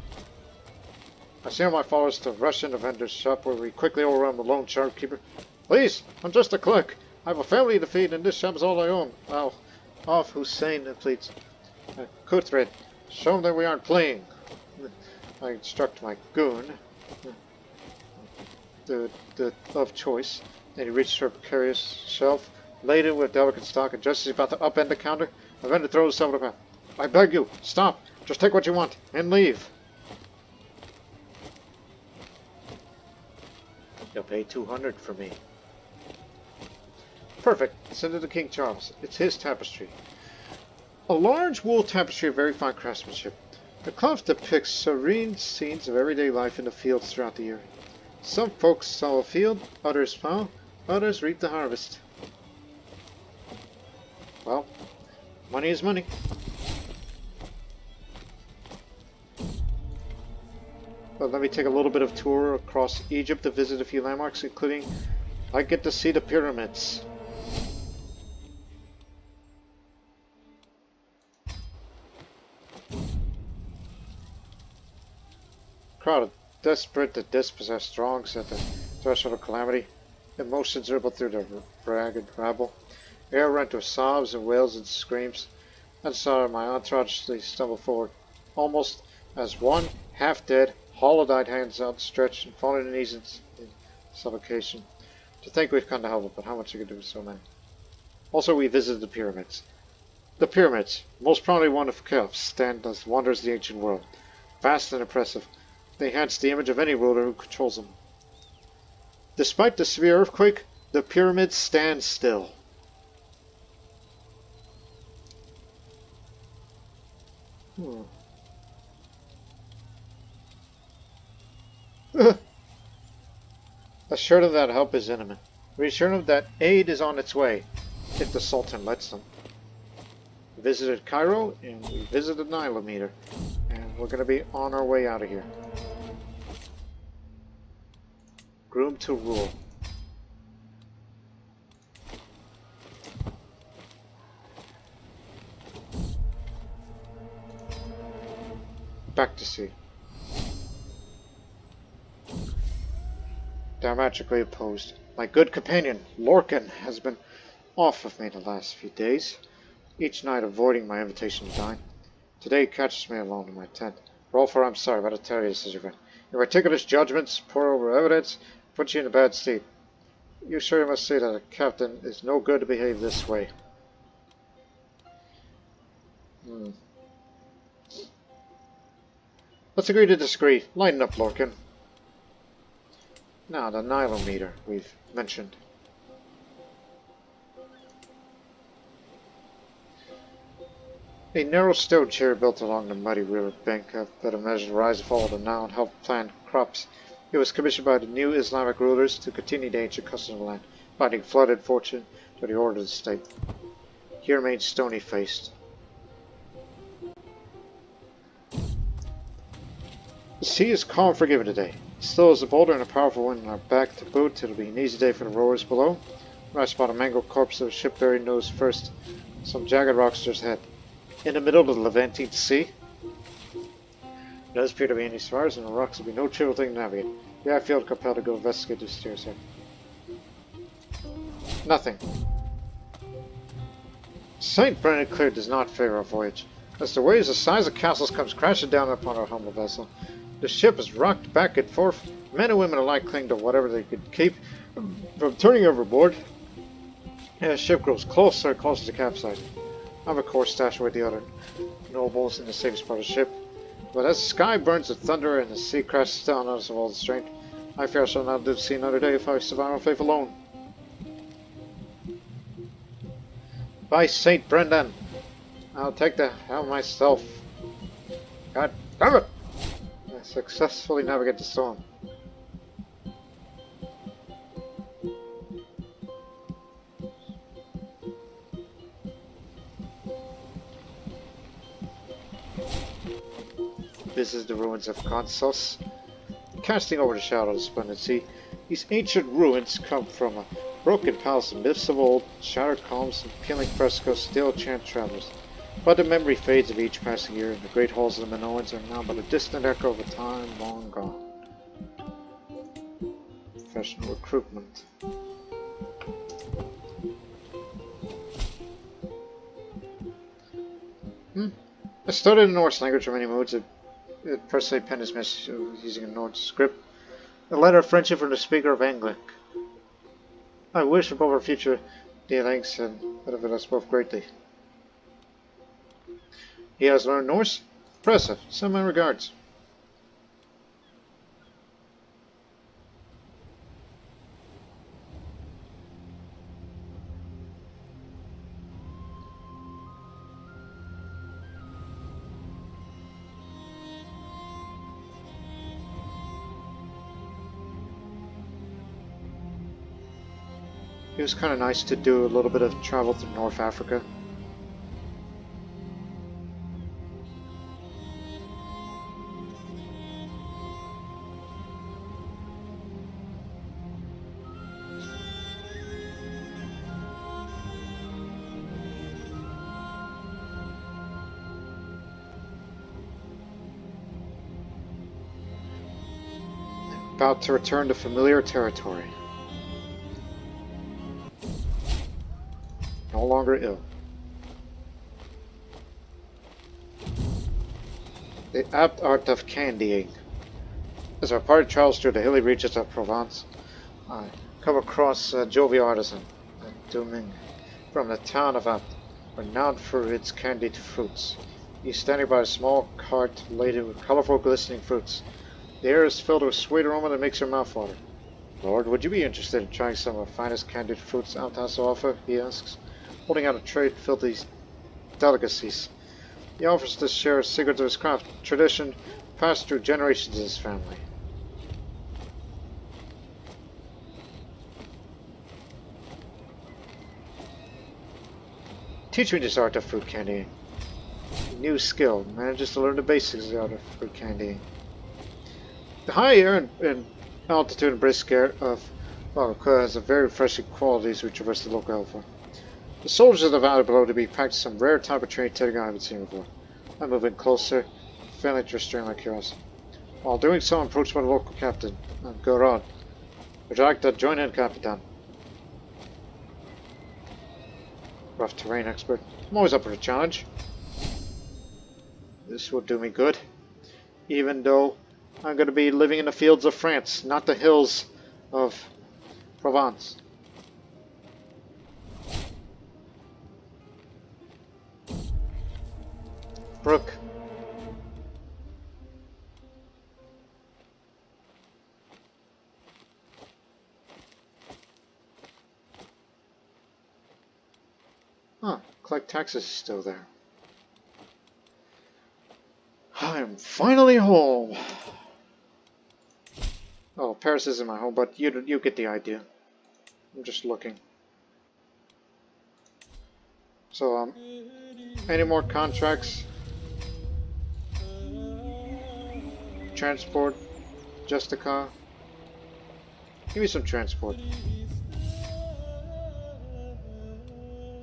I send my followers to rush into the vendor's shop where we quickly overrun the lone shopkeeper. Please, I'm just a clerk. I have a family to feed and this shop is all I own. Now, off Hussein, please. Courtiers, show him that we aren't playing. I instruct my goon, the of choice. Then he reaches for a precarious shelf, laden with delicate stock, and just as he's about to upend the counter, the vendor throws himself at the path. I beg you, stop! Just take what you want, and leave! You'll pay 200 for me. Perfect. Send it to King Charles. It's his tapestry. A large wool tapestry of very fine craftsmanship. The cloth depicts serene scenes of everyday life in the fields throughout the year. Some folks sow a field, others plow, others reap the harvest. Well, money is money. But let me take a little bit of tour across Egypt to visit a few landmarks, including I get to see the pyramids. Crowded, desperate to dispossess wrongs at the threshold of calamity. Emotions ripple through the ragged rabble. Air rent with sobs and wails and screams. I saw my entourage they stumble forward, almost as one, half dead, hollow-eyed hands outstretched and falling to knees in suffocation. To think we've come to help, but how much we could do with so many. Also, we visited the pyramids. The pyramids, most prominently one of Cheops, stand as wonders of the ancient world. Vast and impressive, they enhance the image of any ruler who controls them. Despite the severe earthquake, the pyramids stand still. Assure them that help is imminent. Reassure them that aid is on its way, if the Sultan lets them. We visited Cairo, and we visited Nilometer, and we're going to be on our way out of here. Groom to rule. Back to sea. Diametrically opposed. My good companion, Lorcan, has been off with me the last few days, each night avoiding my invitation to dine. Today he catches me alone in my tent. Hrolfr, I'm sorry, but I tell you this is your friend. Your meticulous judgments, pour over evidence, put you in a bad state. You sure must say that a captain is no good to behave this way. Let's agree to disagree. Lighten up, Lorcan. Now, the Nilometer we've mentioned. A narrow stone chair built along the muddy river bank that measured the rise and fall of the Nile and helped plant crops. It was commissioned by the new Islamic rulers to continue the ancient custom of the land, finding flooded fortune to the order of the state. He remained stony-faced. The sea is calm and forgiving today. Still as a boulder and a powerful wind in our back to boot, it'll be an easy day for the rowers below. When I spot a mangled corpse of a ship buried nose first, some jagged rocks just ahead. In the middle of the Levantine Sea. There does appear to be any stars, and the rocks will be no trivial thing to navigate. Yeah, I feel compelled to go investigate this stairs here. Nothing. St. Brennan clear does not favor a voyage. As the waves the size of castles comes crashing down upon our humble vessel, the ship is rocked back and forth. Men and women alike cling to whatever they could keep from turning overboard. And the ship grows closer and closer to capsize. I have a course stashed away the other nobles in the safest part of the ship. But as the sky burns with thunder and the sea crashes down on us of all the strength, I fear I shall not live to see another day if I survive on faith alone. By St. Brendan, I'll take the helm myself. God damn it! I successfully navigate the storm. This is the ruins of Consos. Casting over the shadow of the splendid sea, these ancient ruins come from a broken palace of myths of old, shattered columns and peeling frescoes still chant travelers. But the memory fades of each passing year, and the great halls of the Minoans are now but a distant echo of a time long gone. Professional recruitment. I studied the Norse language for many moods. It personally penned his message using a Norse script. A letter of friendship from the speaker of Anglic. I wish above our future dealings and benefit us both greatly. He has learned Norse? Impressive. Send my regards. It was kind of nice to do a little bit of travel through North Africa. About to return to familiar territory. No longer ill. The apt art of candying. As our party travels through the hilly reaches of Provence, I come across a jovial artisan, Duming, from the town of Apt, renowned for its candied fruits. He's standing by a small cart laden with colorful, glistening fruits. The air is filled with a sweet aroma that makes your mouth water. Lord, would you be interested in trying some of the finest candied fruits Apt has to offer? He asks, holding out a tray filled with these delicacies. He offers to share a secret of his craft, tradition passed through generations of his family. Teach me this art of fruit candying. New skill, manages to learn the basics of the art of fruit candying. The high air and altitude and brisk air of Valka has a very refreshing qualities we traverse the local Hrolfr. The soldiers of the valley below to be practiced some rare type of training technique I haven't seen before. I'm moving closer, failing to restrain my curiosity. While doing so, I'm approached by the local captain, Goran. Would you like to join in, Capitan? Rough terrain expert. I'm always up for a challenge. This will do me good. Even though I'm going to be living in the fields of France, not the hills of Provence. Brook. Huh, collect taxes is still there. I am finally home. Oh, Paris isn't my home, but you get the idea. I'm just looking. So, any more contracts? Transport? Just a car? Give me some transport.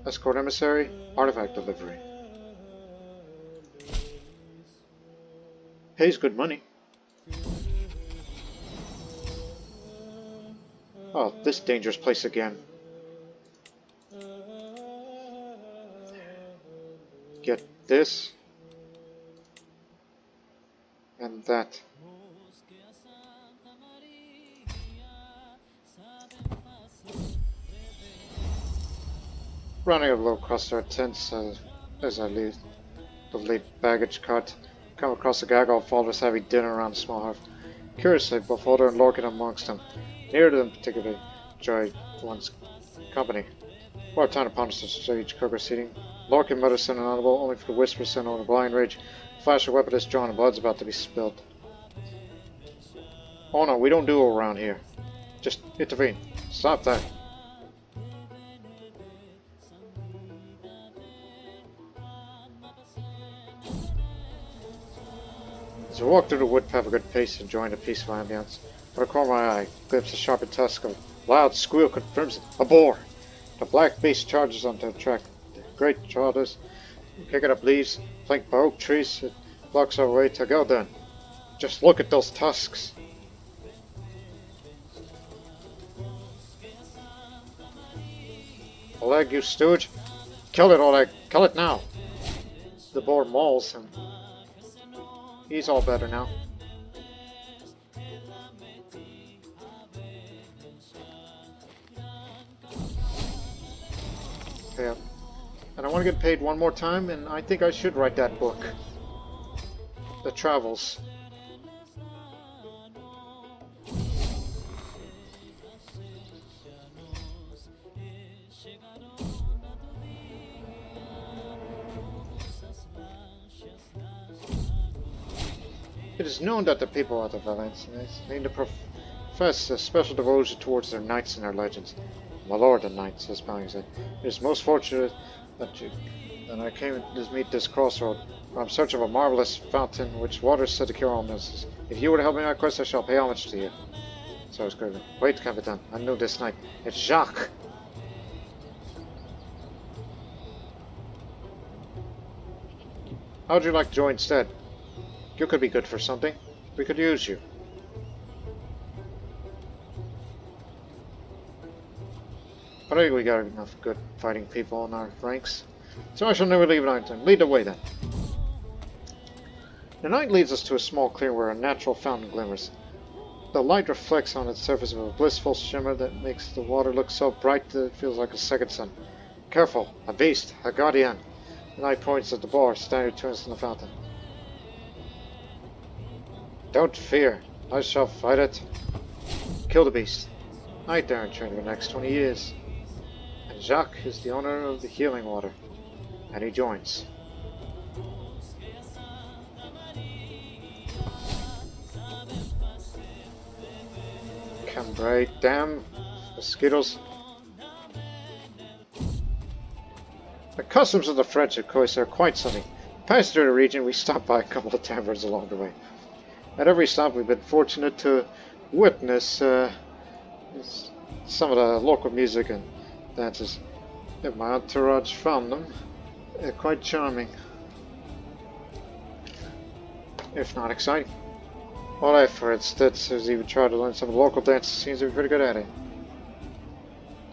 Escort emissary? Artifact delivery. Pays good money. Oh, this dangerous place again. Get this. And that. Running a low across our tents as I leave the late baggage cart. Come across a gaggle of followers having dinner around a small hearth. Curiously, both Older and Lorcan amongst them. Neither of them particularly enjoyed one's company. What a time upon us to see each cook eating. Lorcan mutters an inaudible, only for the whispers sent on a blind rage. Flash of weapon is drawn and blood's about to be spilled. Oh no, we don't do it around here. Just intervene. Stop that. As I walk through the wood path a good pace, enjoying the peaceful ambience, but I corner my eye, glimpse a sharpened tusk of loud squeal confirms it. A boar! The black beast charges onto the track. The great shoulders, kicking up leaves, flanked by oak trees, it blocks our way to go then. Just look at those tusks. Oleg, you stooge! Kill it, Oleg! Kill it now! The boar mauls him. He's all better now. Yeah. And I want to get paid one more time, and I think I should write that book. The Travels. It is known that the people of the Valencians need to profess a special devotion towards their knights and their legends. My lord the knight, says Bowing, said, it is most fortunate that I came to meet this crossroad. I'm in search of a marvelous fountain which waters said to cure all illnesses. If you would help me in my quest, I shall pay homage to you. So I was good. Wait, Capitan, I know this knight. It's Jacques. How would you like to join instead? You could be good for something. We could use you. But I think we got enough good fighting people in our ranks. So I shall never leave Nighttime. Lead the way then. The night leads us to a small clearing where a natural fountain glimmers. The light reflects on its surface with a blissful shimmer that makes the water look so bright that it feels like a second sun. Careful! A beast! A guardian! The knight points at the bar, standing to us in the fountain. Don't fear, I shall fight it. Kill the beast. I daren't train for the next 20 years. And Jacques is the owner of the healing water. And he joins. Cambrai, damn mosquitoes. The customs of the French at Courtiers are quite something. Passing through the region, we stopped by a couple of taverns along the way. At every stop, we've been fortunate to witness some of the local music and dances. If my entourage found them, they're quite charming, if not exciting. Olaf, for instance, has even tried to learn some of the local dances. Seems to be pretty good at it.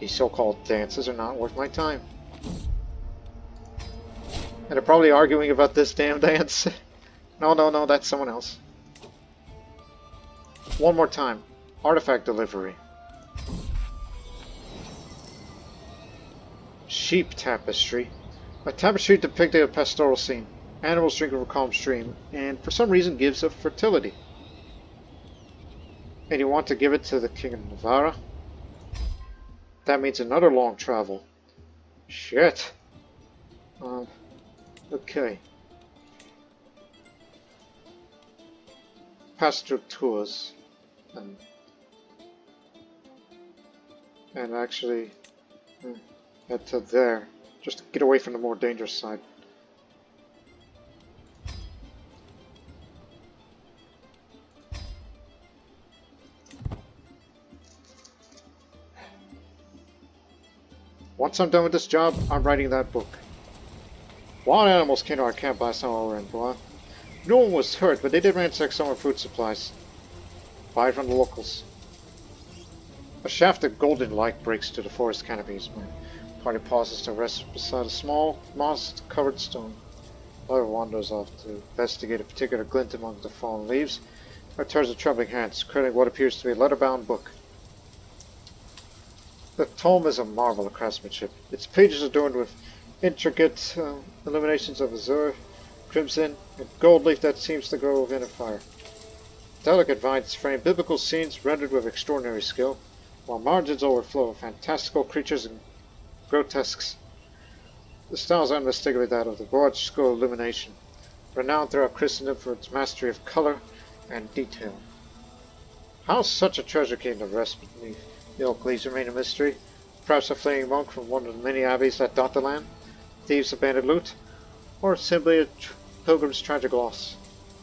These so-called dances are not worth my time. And they're probably arguing about this damn dance. No, that's someone else. One more time. Artifact delivery. Sheep tapestry. A tapestry depicting a pastoral scene. Animals drink of a calm stream, and for some reason gives of fertility. And you want to give it to the King of Navarre? That means another long travel. Shit. Okay. Pastoral tours. And actually head to there, just to get away from the more dangerous side. Once I'm done with this job, I'm writing that book. Wild animals came to our camp last time we were in Blois. No one was hurt, but they did ransack some of our food supplies. Buy it from the locals. A shaft of golden light breaks through the forest canopies. My party pauses to rest beside a small, moss-covered stone. Lulu wanders off to investigate a particular glint among the fallen leaves, or turns with trembling hands, cradling what appears to be a leather-bound book. The tome is a marvel of craftsmanship. Its pages adorned with intricate illuminations of azure, crimson, and gold leaf that seems to grow within a fire. Delicate vines frame biblical scenes rendered with extraordinary skill, while margins overflow with fantastical creatures and grotesques. The style is unmistakably that of the broad school illumination, renowned throughout Christendom for its mastery of color and detail. How such a treasure came to rest beneath the oak leaves remain a mystery. Perhaps a fleeing monk from one of the many abbeys that dot the land, thieves' abandoned loot, or simply a pilgrim's tragic loss.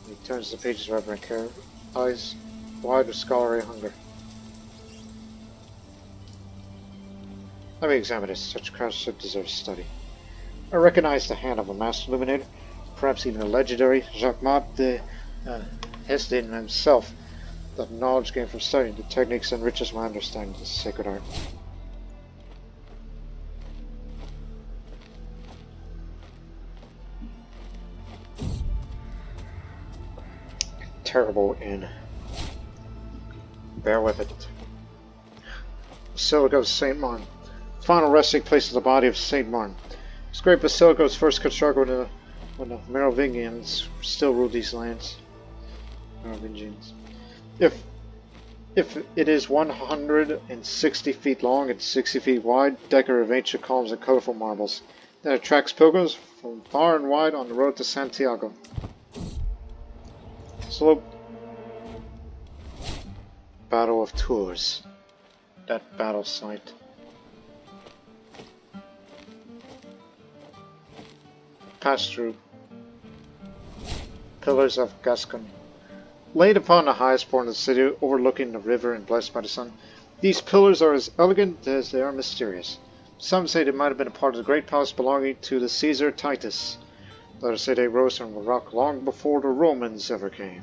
He turns the pages with reverent care, eyes wide with scholarly hunger. Let me examine this. Such craftsmanship deserves study. I recognize the hand of a master illuminator, perhaps even a legendary Jacques de Hesdin himself. The knowledge gained from studying the techniques enriches my understanding of this sacred art. Terrible inn. Bear with it. Basilica of St. Martin. Final resting place of the body of St. Martin. This great basilica was first constructed when the Merovingians still ruled these lands. Merovingians. If it is 160 feet long and 60 feet wide, decorated with ancient columns and colorful marbles, that attracts pilgrims from far and wide on the road to Santiago. Slope. Battle of Tours. That battle site. Pass through. Pillars of Gascony. Laid upon the highest point of the city, overlooking the river and blessed by the sun, these pillars are as elegant as they are mysterious. Some say they might have been a part of the great palace belonging to the Caesar Titus. Others say they rose from the rock long before the Romans ever came.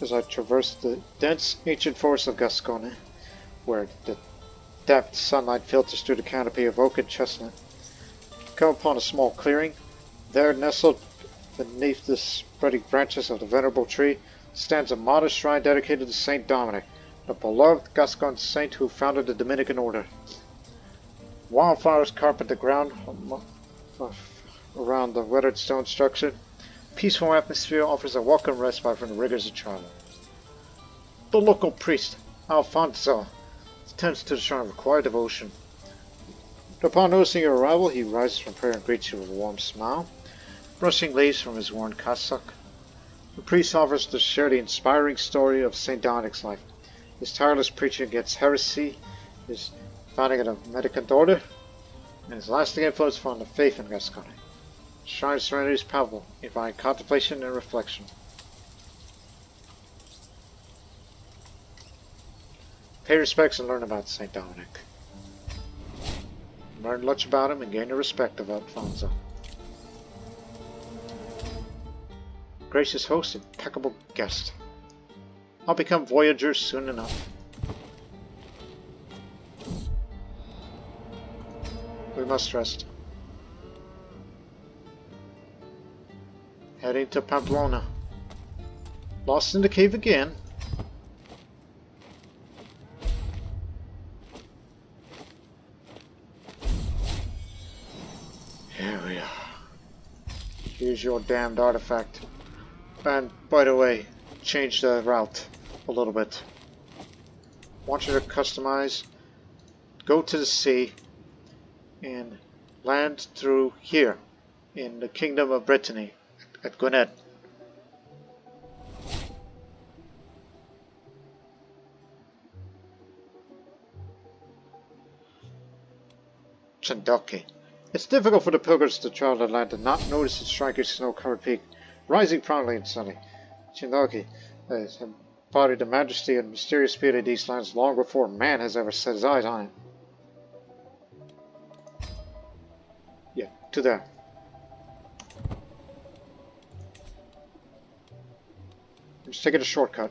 As I traverse the dense ancient forest of Gascony, where the depth sunlight filters through the canopy of oak and chestnut, I come upon a small clearing. There, nestled beneath the spreading branches of the venerable tree, stands a modest shrine dedicated to Saint Dominic, the beloved Gascon saint who founded the Dominican order. Wildflowers carpet the ground around the weathered stone structure. Peaceful atmosphere offers a welcome respite from the rigors of travel. The local priest, Alfonso, attends to the shrine with quiet devotion. Upon noticing your arrival, he rises from prayer and greets you with a warm smile, brushing leaves from his worn cassock. The priest offers to share the inspiring story of St. Dominic's life, his tireless preaching against heresy, his founding of the Mendicant order, and his lasting influence upon the faith in Gascony. The shrine's serenity is palpable, inviting contemplation and reflection. Pay respects and learn about St. Dominic. Learn much about him and gain the respect of Alfonso. Gracious host, impeccable guest. I'll become voyagers soon enough. We must rest. Heading to Pamplona. Lost in the cave again? Here we are. Here's your damned artifact. And, by the way, change the route a little bit. Want you to customize, go to the sea, and land through here, in the Kingdom of Brittany, at Gwinnett. Chandaki. It's difficult for the pilgrims to travel the land and not notice its striking snow-covered peak, rising proudly and sunny. Chandaki has embodied the majesty and mysterious beauty of these lands long before man has ever set his eyes on it. Yeah, to there. I'm just taking a shortcut.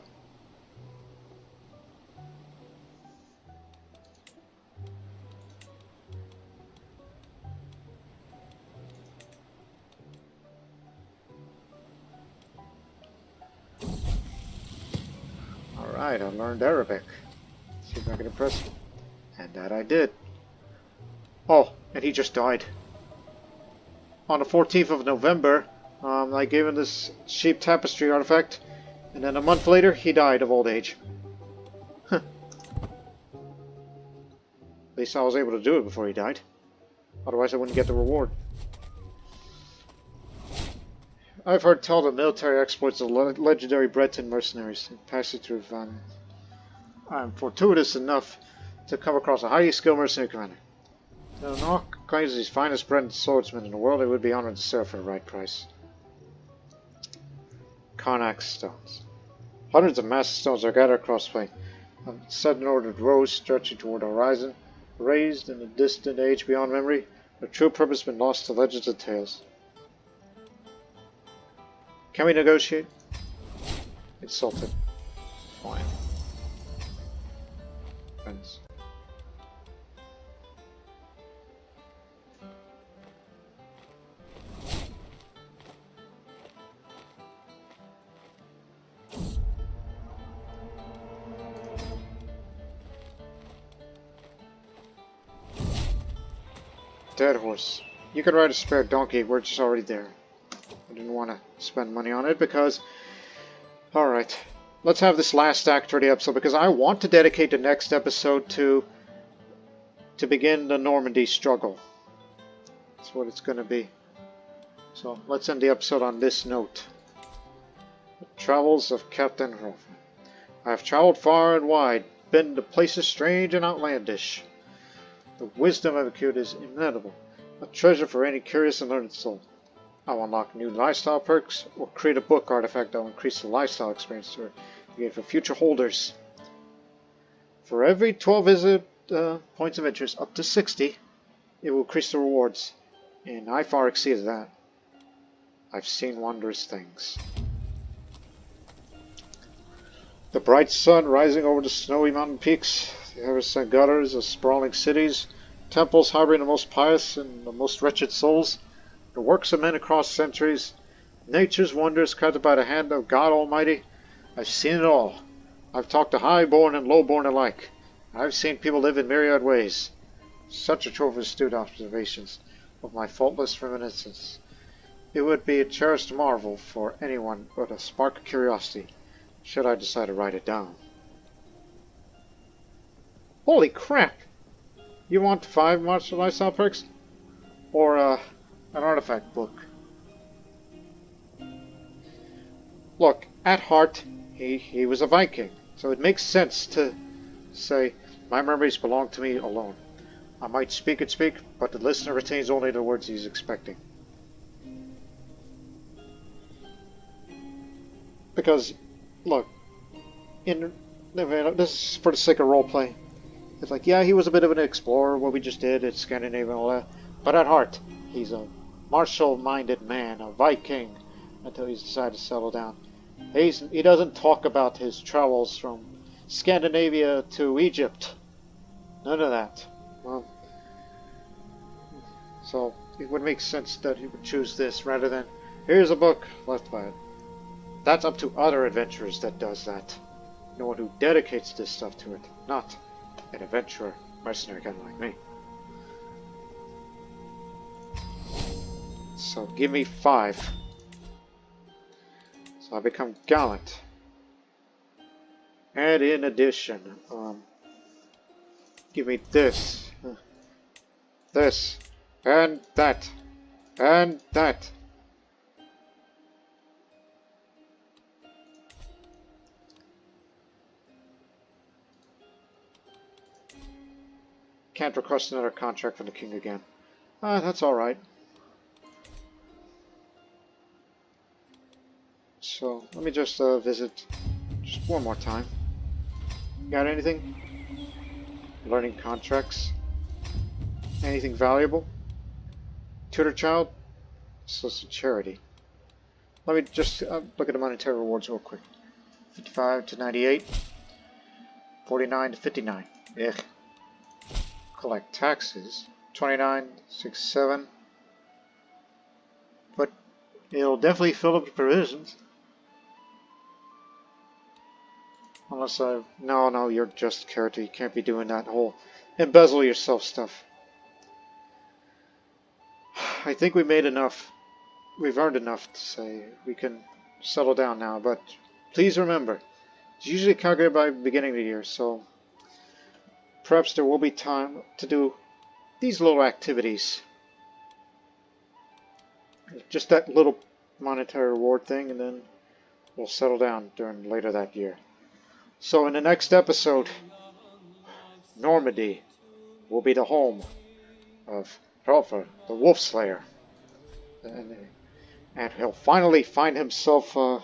Alright, I learned Arabic. Let's see if I can impress him. And that I did. Oh, and he just died. On the 14th of November, I gave him this sheep tapestry artifact, and then a month later, he died of old age. Huh. At least I was able to do it before he died. Otherwise, I wouldn't get the reward. I've heard tell the military exploits of legendary Breton mercenaries in passage through Van. I'm fortuitous enough to come across a highly skilled mercenary commander. Though Nock claims he's the finest Breton swordsman in the world, it would be honored to sell for the right price. Connacht stones. Hundreds of massive stones are gathered across the plain. Sudden ordered rows stretching toward the horizon, raised in a distant age beyond memory, their true purpose has been lost to legends and tales. Can we negotiate? Insulted. Fine. Friends. Dead horse. You could ride a spare donkey, we're just already there. I didn't want to spend money on it because... Alright, let's have this last act for the episode because I want to dedicate the next episode to begin the Normandie struggle. That's what it's going to be. So let's end the episode on this note. The Travels of Captain Hrolfr. I have traveled far and wide, been to places strange and outlandish. The wisdom I've accrued is inimitable, a treasure for any curious and learned soul. I'll unlock new lifestyle perks, or create a book artifact that will increase the lifestyle experience for future holders. For every 12 visit points of interest, up to 60, it will increase the rewards, and I far exceeded that. I've seen wondrous things. The bright sun rising over the snowy mountain peaks, the ever-sent gutters of sprawling cities, temples harboring the most pious and the most wretched souls, the works of men across centuries, nature's wonders crafted by the hand of God Almighty. I've seen it all. I've talked to high-born and low-born alike. I've seen people live in myriad ways. Such a trove of astute observations of my faultless reminiscence. It would be a cherished marvel for anyone but a spark of curiosity, should I decide to write it down. Holy crap! You want 5 martial lifestyle perks? Or, an artifact book? Look, at heart, he was a Viking, so it makes sense to say, my memories belong to me alone. I might speak, but the listener retains only the words he's expecting. Because, look, this is for the sake of roleplay. It's like, yeah, he was a bit of an explorer, what we just did at Scandinavia and all that, but at heart, he's a martial-minded man, a Viking, until he's decided to settle down. He doesn't talk about his travels from Scandinavia to Egypt. None of that. Well, so it would make sense that he would choose this rather than, here's a book left by it. That's up to other adventurers that does that. No one who dedicates this stuff to it, not an adventurer, mercenary kind of like me. So give me 5. So I become gallant. And in addition, give me this, this, and that, and that. Can't request another contract from the king again. That's alright. So, let me just visit just one more time. Got anything? Learning contracts? Anything valuable? Tutor child? So it's a charity. Let me just look at the monetary rewards real quick. 55 to 98. 49 to 59. Ugh. Collect taxes. 29, 67. But it'll definitely fill up the provisions. Unless I... No, you're just a character. You can't be doing that whole embezzle yourself stuff. I think we made enough. We've earned enough to say we can settle down now. But please remember, it's usually calculated by the beginning of the year. So perhaps there will be time to do these little activities. Just that little monetary reward thing, and then we'll settle down during later that year. So in the next episode, Normandy will be the home of Hrolfr, the Wolf Slayer. And he'll finally find himself a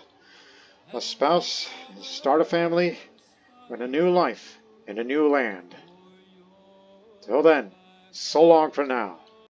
spouse, start a family, and a new life in a new land. Till then, so long for now.